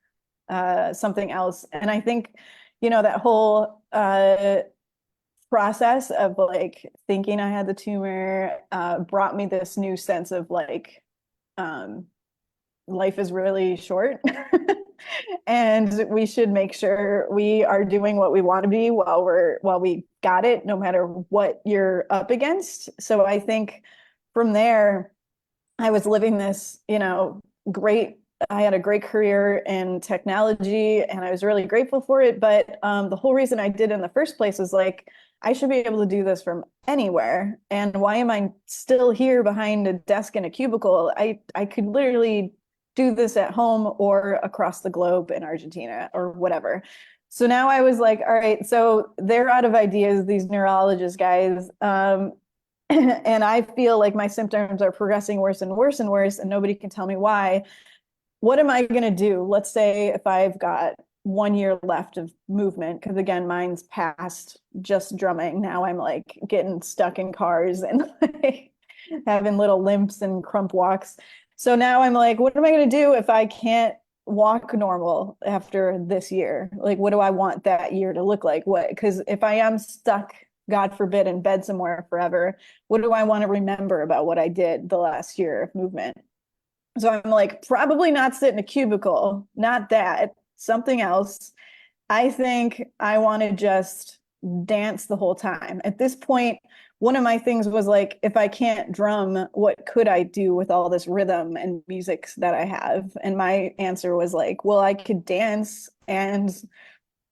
something else. And I think, that whole process of like thinking I had the tumor brought me this new sense of like um life is really short and we should make sure we are doing what we want to be while we got it, no matter what you're up against. So I think from there I was living this, great, I had a great career in technology and I was really grateful for it. But the whole reason I did in the first place was like, I should be able to do this from anywhere. And why am I still here behind a desk in a cubicle? I could literally do this at home or across the globe in Argentina or whatever. So now I was like, all right, so they're out of ideas, these neurologist guys. And I feel like my symptoms are progressing worse and worse and worse, and nobody can tell me why. What am I going to do? Let's say if I've got 1 year left of movement, because again, mine's past just drumming. Now I'm like getting stuck in cars and like having little limps and crump walks. So now I'm like, what am I going to do if I can't walk normal after this year? Like, what do I want that year to look like? What? Because if I am stuck, God forbid, in bed somewhere forever, what do I want to remember about what I did the last year of movement? So I'm like, probably not sit in a cubicle, not that, something else. I think I want to just dance the whole time. At this point, one of my things was like, if I can't drum, what could I do with all this rhythm and music that I have? And my answer was like, well, I could dance. And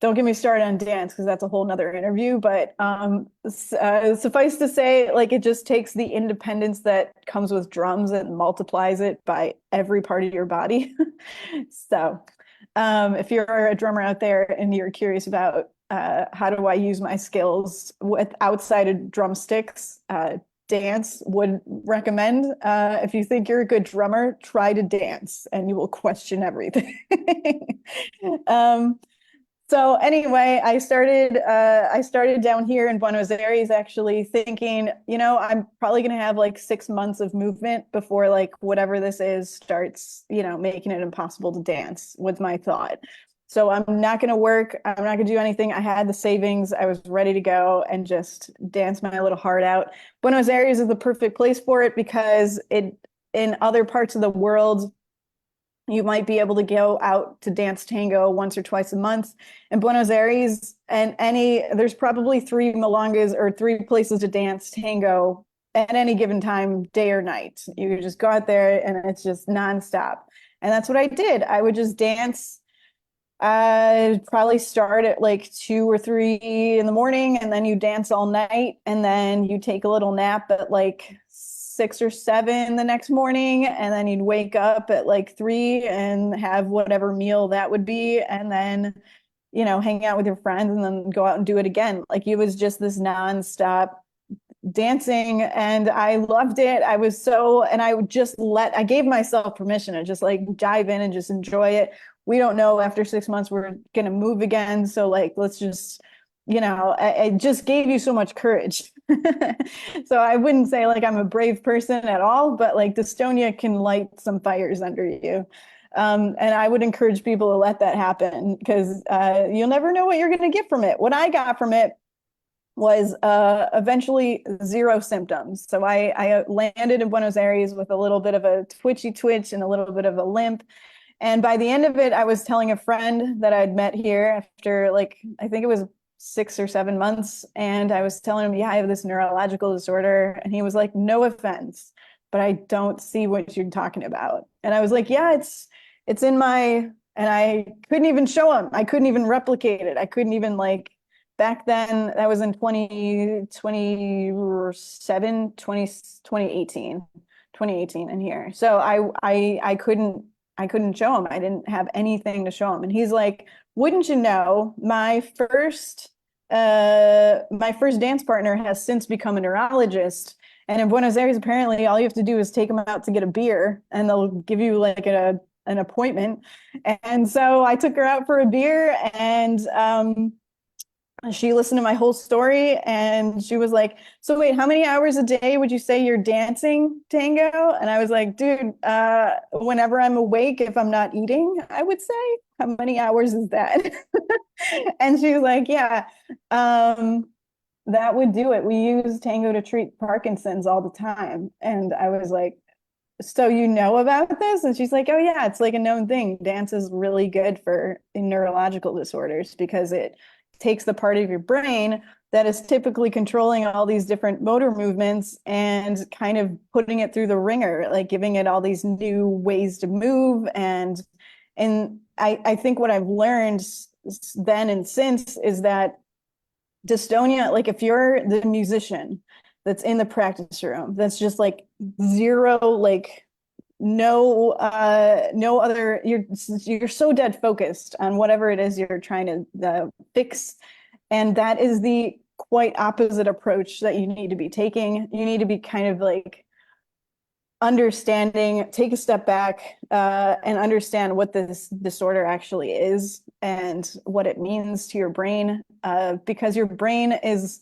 don't get me started on dance because that's a whole nother interview. But suffice to say, like it just takes the independence that comes with drums and multiplies it by every part of your body. So if you're a drummer out there and you're curious about how do I use my skills with outside of drumsticks, dance would recommend. If you think you're a good drummer, try to dance and you will question everything. um, So anyway, I started down here in Buenos Aires actually thinking, I'm probably gonna have like 6 months of movement before like whatever this is starts, making it impossible to dance, was my thought. So I'm not gonna work, I'm not gonna do anything. I had the savings, I was ready to go and just dance my little heart out. Buenos Aires is the perfect place for it because it in other parts of the world you might be able to go out to dance tango once or twice a month. In Buenos Aires, and there's probably three milongas or three places to dance tango at any given time, day or night. You just go out there and it's just nonstop. And that's what I did. I would just dance. I'd probably start at like 2 or 3 in the morning, and then you dance all night, and then you take a little nap at like 6 or 7 the next morning, and then you'd wake up at like 3 and have whatever meal that would be, and then hang out with your friends and then go out and do it again. Like it was just this nonstop dancing, and I loved it. And I gave myself permission to just like dive in and just enjoy it. We don't know after 6 months we're gonna move again, so like let's just, it just gave you so much courage. So I wouldn't say like I'm a brave person at all, but like dystonia can light some fires under you. And I would encourage people to let that happen because you'll never know what you're going to get from it. What I got from it was eventually zero symptoms. So I landed in Buenos Aires with a little bit of a twitchy twitch and a little bit of a limp. And by the end of it, I was telling a friend that I'd met here after like, I think it was 6 or 7 months. And I was telling him, yeah, I have this neurological disorder. And he was like, no offense, but I don't see what you're talking about. And I was like, yeah, it's in my, and I couldn't even show him. I couldn't even replicate it. I couldn't even like, back then, that was in 2018 in here. So I couldn't show him. I didn't have anything to show him. And he's like, wouldn't you know, my first dance partner has since become a neurologist. And in Buenos Aires, apparently all you have to do is take them out to get a beer and they'll give you like an appointment. And so I took her out for a beer, and she listened to my whole story, and she was like, so wait, how many hours a day would you say you're dancing tango? And I was like, dude, whenever I'm awake, if I'm not eating, I would say, how many hours is that? And she was like, yeah, that would do it. We use tango to treat Parkinson's all the time. And I was like, so you know about this? And she's like, oh yeah, it's like a known thing. Dance is really good for neurological disorders because it takes the part of your brain that is typically controlling all these different motor movements and kind of putting it through the ringer, like giving it all these new ways to move. And I think what I've learned then and since is that dystonia, like if you're the musician that's in the practice room, that's just like zero, like no other, you're so dead focused on whatever it is you're trying to fix, and that is the quite opposite approach that you need to be taking. You need to be kind of like understanding, take a step back, and understand what this disorder actually is and what it means to your brain, because your brain is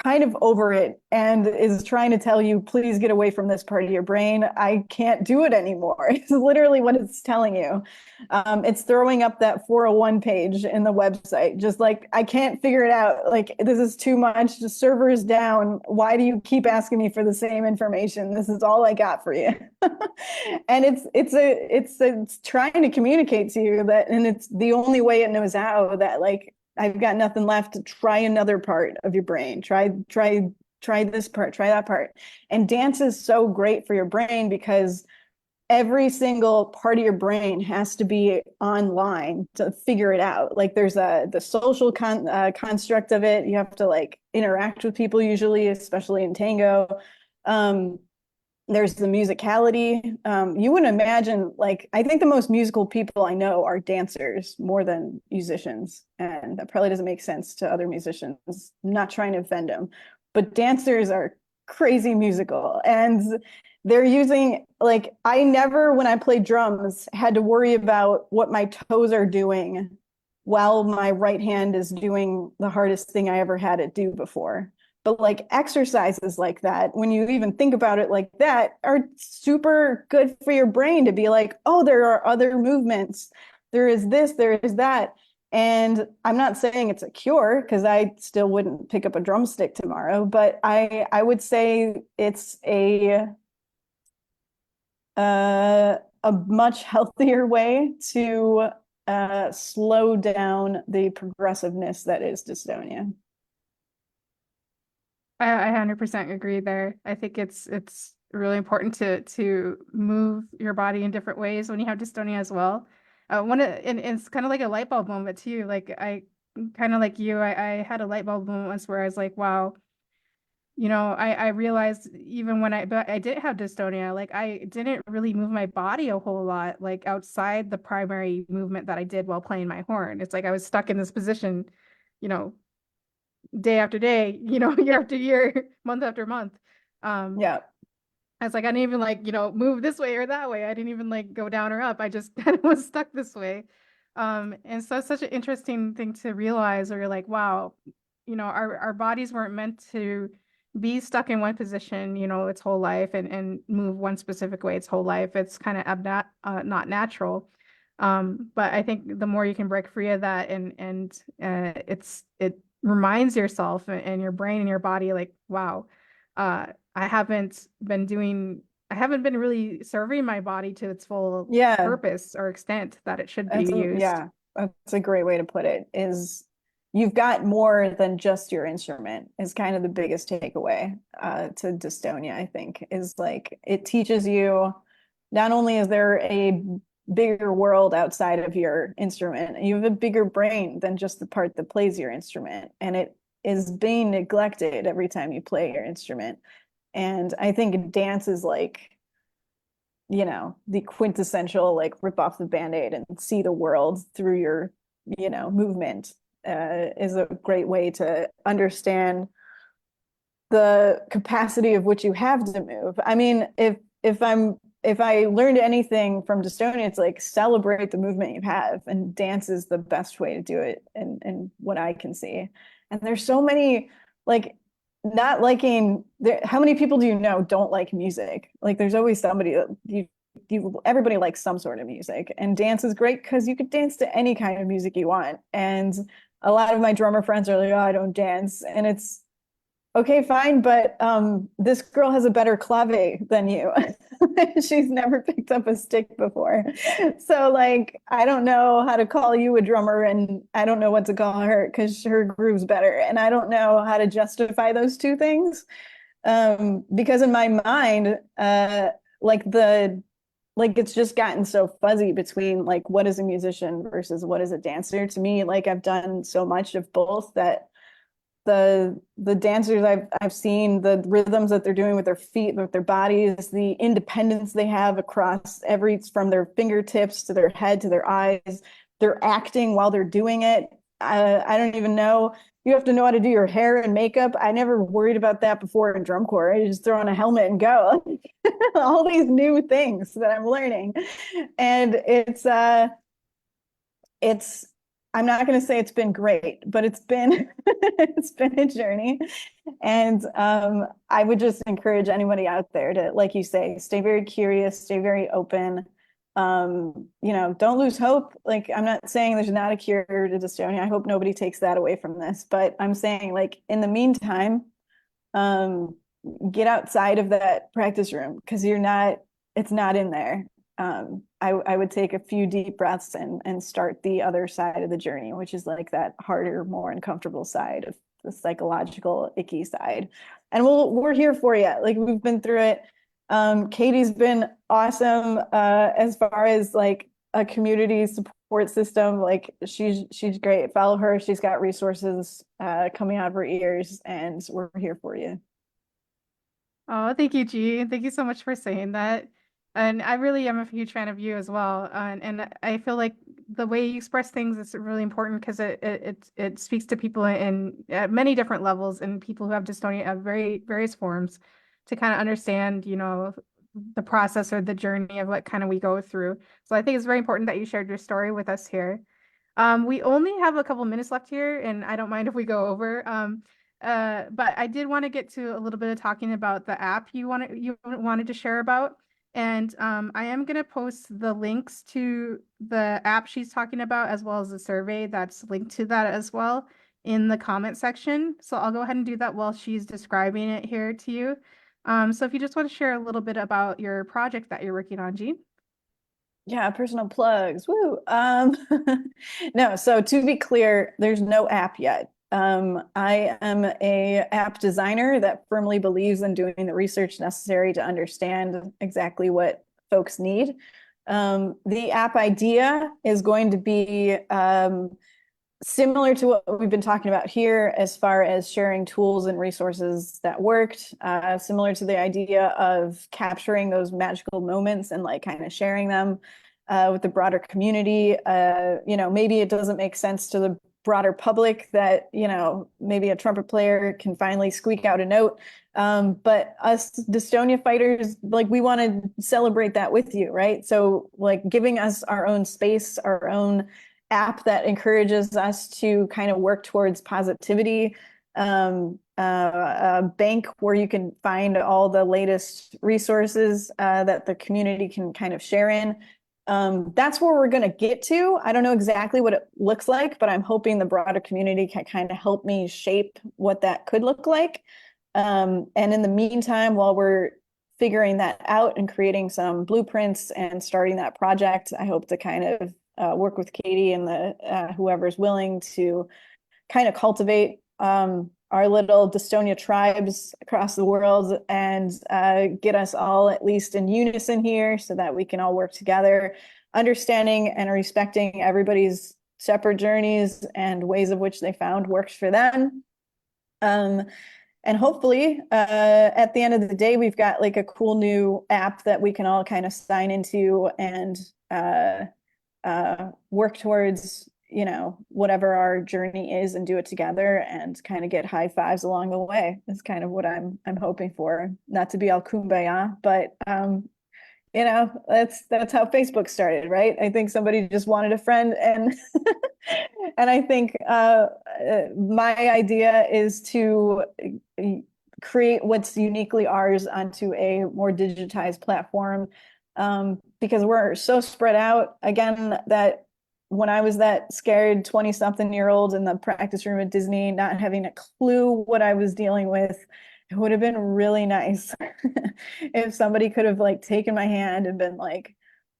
kind of over it and is trying to tell you, please get away from this part of your brain. I can't do it anymore. It's literally what it's telling you. It's throwing up that 401 page in the website, just like, I can't figure it out. Like, this is too much. The server is down. Why do you keep asking me for the same information? This is all I got for you. And it's trying to communicate to you that, and it's the only way it knows how, that like, I've got nothing left to try another part of your brain. Try this part, try that part. And dance is so great for your brain because every single part of your brain has to be online to figure it out. Like there's the social construct of it. You have to like interact with people usually, especially in tango. There's the musicality. You wouldn't imagine, like, I think the most musical people I know are dancers more than musicians. And that probably doesn't make sense to other musicians. I'm not trying to offend them, but dancers are crazy musical. And they're using, like, I never, when I played drums, had to worry about what my toes are doing while my right hand is doing the hardest thing I ever had it do before. But like exercises like that, when you even think about it like that, are super good for your brain to be like, oh, there are other movements. There is this, there is that. And I'm not saying it's a cure because I still wouldn't pick up a drumstick tomorrow, but I would say it's a much healthier way to slow down the progressiveness that is dystonia. I 100% agree there. I think it's really important to move your body in different ways when you have dystonia as well. And it's kind of like a light bulb moment too. Like I kind of like you, I had a light bulb moment once where I was like, wow, I realized even when but I did have dystonia, like I didn't really move my body a whole lot, like outside the primary movement that I did while playing my horn. It's like I was stuck in this position, you know, day after day, year after year, month after month. Um, Yeah. I was like, I didn't even like, move this way or that way. I didn't even like go down or up. I just kind of was stuck this way. And so it's such an interesting thing to realize, where you're like, wow, our bodies weren't meant to be stuck in one position, its whole life and move one specific way its whole life. It's kind of not natural. But I think the more you can break free of that and it reminds yourself and your brain and your body like, wow, uh, I haven't been really serving my body to its full Yeah. purpose or extent that it should be used. Yeah, that's a great way to put it, is you've got more than just your instrument is kind of the biggest takeaway to dystonia, I think, is like it teaches you not only is there a bigger world outside of your instrument, you have a bigger brain than just the part that plays your instrument, and it is being neglected every time you play your instrument. And I think dance is like, the quintessential like rip off the band-aid and see the world through your, movement is a great way to understand the capacity of which you have to move. I mean, if I learned anything from dystonia, it's like celebrate the movement you have, and dance is the best way to do it, and what I can see. And there's so many like not liking there. How many people do you know don't like music? Like there's always somebody that everybody likes some sort of music, and dance is great because you could dance to any kind of music you want. And a lot of my drummer friends are like, oh, I don't dance, and it's okay, fine, but this girl has a better clave than you. She's never picked up a stick before. So like, I don't know how to call you a drummer, and I don't know what to call her because her groove's better. And I don't know how to justify those two things. Because in my mind, like it's just gotten so fuzzy between like what is a musician versus what is a dancer. To me, like I've done so much of both that the dancers I've seen, the rhythms that they're doing with their feet, with their bodies, the independence they have across from their fingertips to their head to their eyes, they're acting while they're doing it. I don't even know. You have to know how to do your hair and makeup. I never worried about that before in drum corps. You just throw on a helmet and go. All these new things that I'm learning, and it's I'm not going to say it's been great, but it's been it's been a journey. And I would just encourage anybody out there to, like you say, stay very curious, stay very open. Don't lose hope. Like I'm not saying there's not a cure to dystonia. I hope nobody takes that away from this, but I'm saying like in the meantime, um, get outside of that practice room because it's not in there. I would take a few deep breaths and start the other side of the journey, which is like that harder, more uncomfortable side of the psychological, icky side. And we're here for you. Like we've been through it. Katie's been awesome as far as like a community support system. Like she's great. Follow her. She's got resources coming out of her ears, and we're here for you. Oh, thank you, G. Thank you so much for saying that. And I really am a huge fan of you as well. And I feel like the way you express things is really important because it speaks to people in at many different levels, and people who have dystonia at various forms, to kind of understand, the process or the journey of what kind of we go through. So I think it's very important that you shared your story with us here. We only have a couple minutes left here, and I don't mind if we go over. But I did want to get to a little bit of talking about the app you wanted to share about. And I am going to post the links to the app she's talking about, as well as the survey that's linked to that as well in the comment section. So I'll go ahead and do that while she's describing it here to you. So if you just want to share a little bit about your project that you're working on, Jean. Yeah, personal plugs. Woo. No, so to be clear, there's no app yet. I am a app designer that firmly believes in doing the research necessary to understand exactly what folks need. The app idea is going to be similar to what we've been talking about here as far as sharing tools and resources that worked, similar to the idea of capturing those magical moments and like kind of sharing them with the broader community. Maybe it doesn't make sense to the broader public that, maybe a trumpet player can finally squeak out a note. But us dystonia fighters, like we want to celebrate that with you, right? So like giving us our own space, our own app that encourages us to kind of work towards positivity, a bank where you can find all the latest resources that the community can kind of share in. That's where we're going to get to. I don't know exactly what it looks like, but I'm hoping the broader community can kind of help me shape what that could look like. And in the meantime, while we're figuring that out and creating some blueprints and starting that project, I hope to kind of work with Katie and the whoever's willing to kind of cultivate our little dystonia tribes across the world and get us all at least in unison here so that we can all work together, understanding and respecting everybody's separate journeys and ways of which they found works for them. And hopefully, at the end of the day, we've got like a cool new app that we can all kind of sign into and work towards, whatever our journey is and do it together and kind of get high fives along the way. Is kind of what I'm hoping for. Not to be all kumbaya, but that's how Facebook started, right? I think somebody just wanted a friend and and I think my idea is to create what's uniquely ours onto a more digitized platform, because we're so spread out. Again, that when I was that scared 20-something-year-old in the practice room at Disney, not having a clue what I was dealing with, it would have been really nice if somebody could have like taken my hand and been like,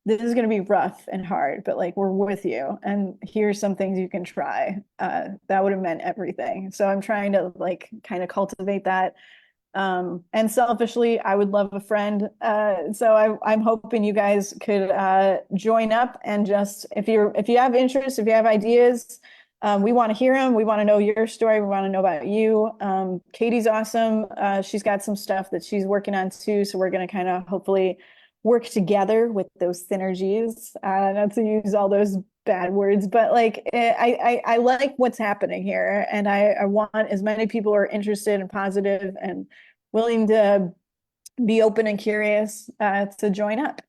this is going to be rough and hard, but like we're with you and here's some things you can try. That would have meant everything. So I'm trying to like kind of cultivate that. And selfishly, I would love a friend. So I'm hoping you guys could join up and just if you have interest, if you have ideas, we want to hear them. We want to know your story. We want to know about you. Katie's awesome. She's got some stuff that she's working on too. So we're going to kind of hopefully work together with those synergies. Not to use all those bad words, but like I like what's happening here, and I want as many people who are interested and positive and willing to be open and curious to join up.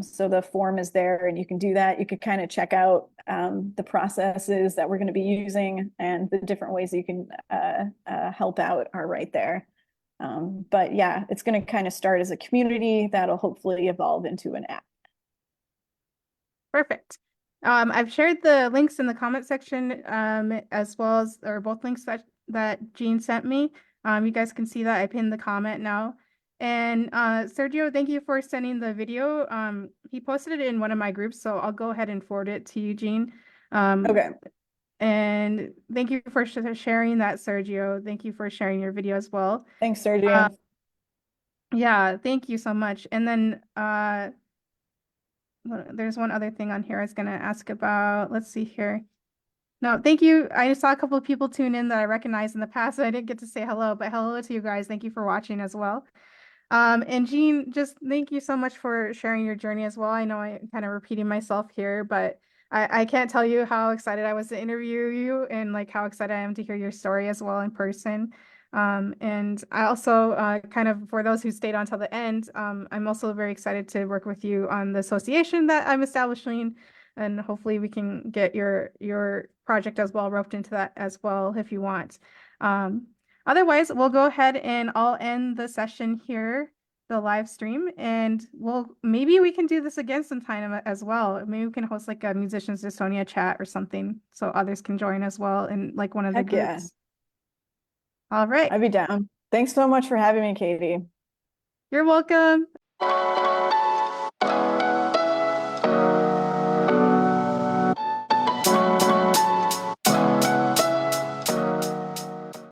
So the form is there and you can do that. You could kind of check out the processes that we're going to be using and the different ways that you can help out are right there. But yeah, it's going to kind of start as a community that'll hopefully evolve into an app. Perfect. I've shared the links in the comment section, as well as, or both links that Jean sent me. You guys can see that I pinned the comment now. And Sergio, thank you for sending the video. He posted it in one of my groups, so I'll go ahead and forward it to you, Jean. Okay. And thank you for sharing that, Sergio. Thank you for sharing your video as well. Thanks, Sergio. Yeah, thank you so much. And then there's one other thing on here I was going to ask about. Let's see here. No, thank you. I saw a couple of people tune in that I recognized in the past, so I didn't get to say hello, but hello to you guys. Thank you for watching as well. And Jean, just thank you so much for sharing your journey as well. I know I'm kind of repeating myself here, but I can't tell you how excited I was to interview you and like how excited I am to hear your story as well in person. And I also kind of, for those who stayed on until the end, I'm also very excited to work with you on the association that I'm establishing and hopefully we can get your project as well roped into that as well if you want. Otherwise, we'll go ahead and I'll end the session here, the live stream, and maybe we can do this again sometime as well. Maybe we can host like a Musicians Dystonia chat or something so others can join as well in like one of the Heck yeah. groups. All right. I'd be down. Thanks so much for having me, Katie. You're welcome.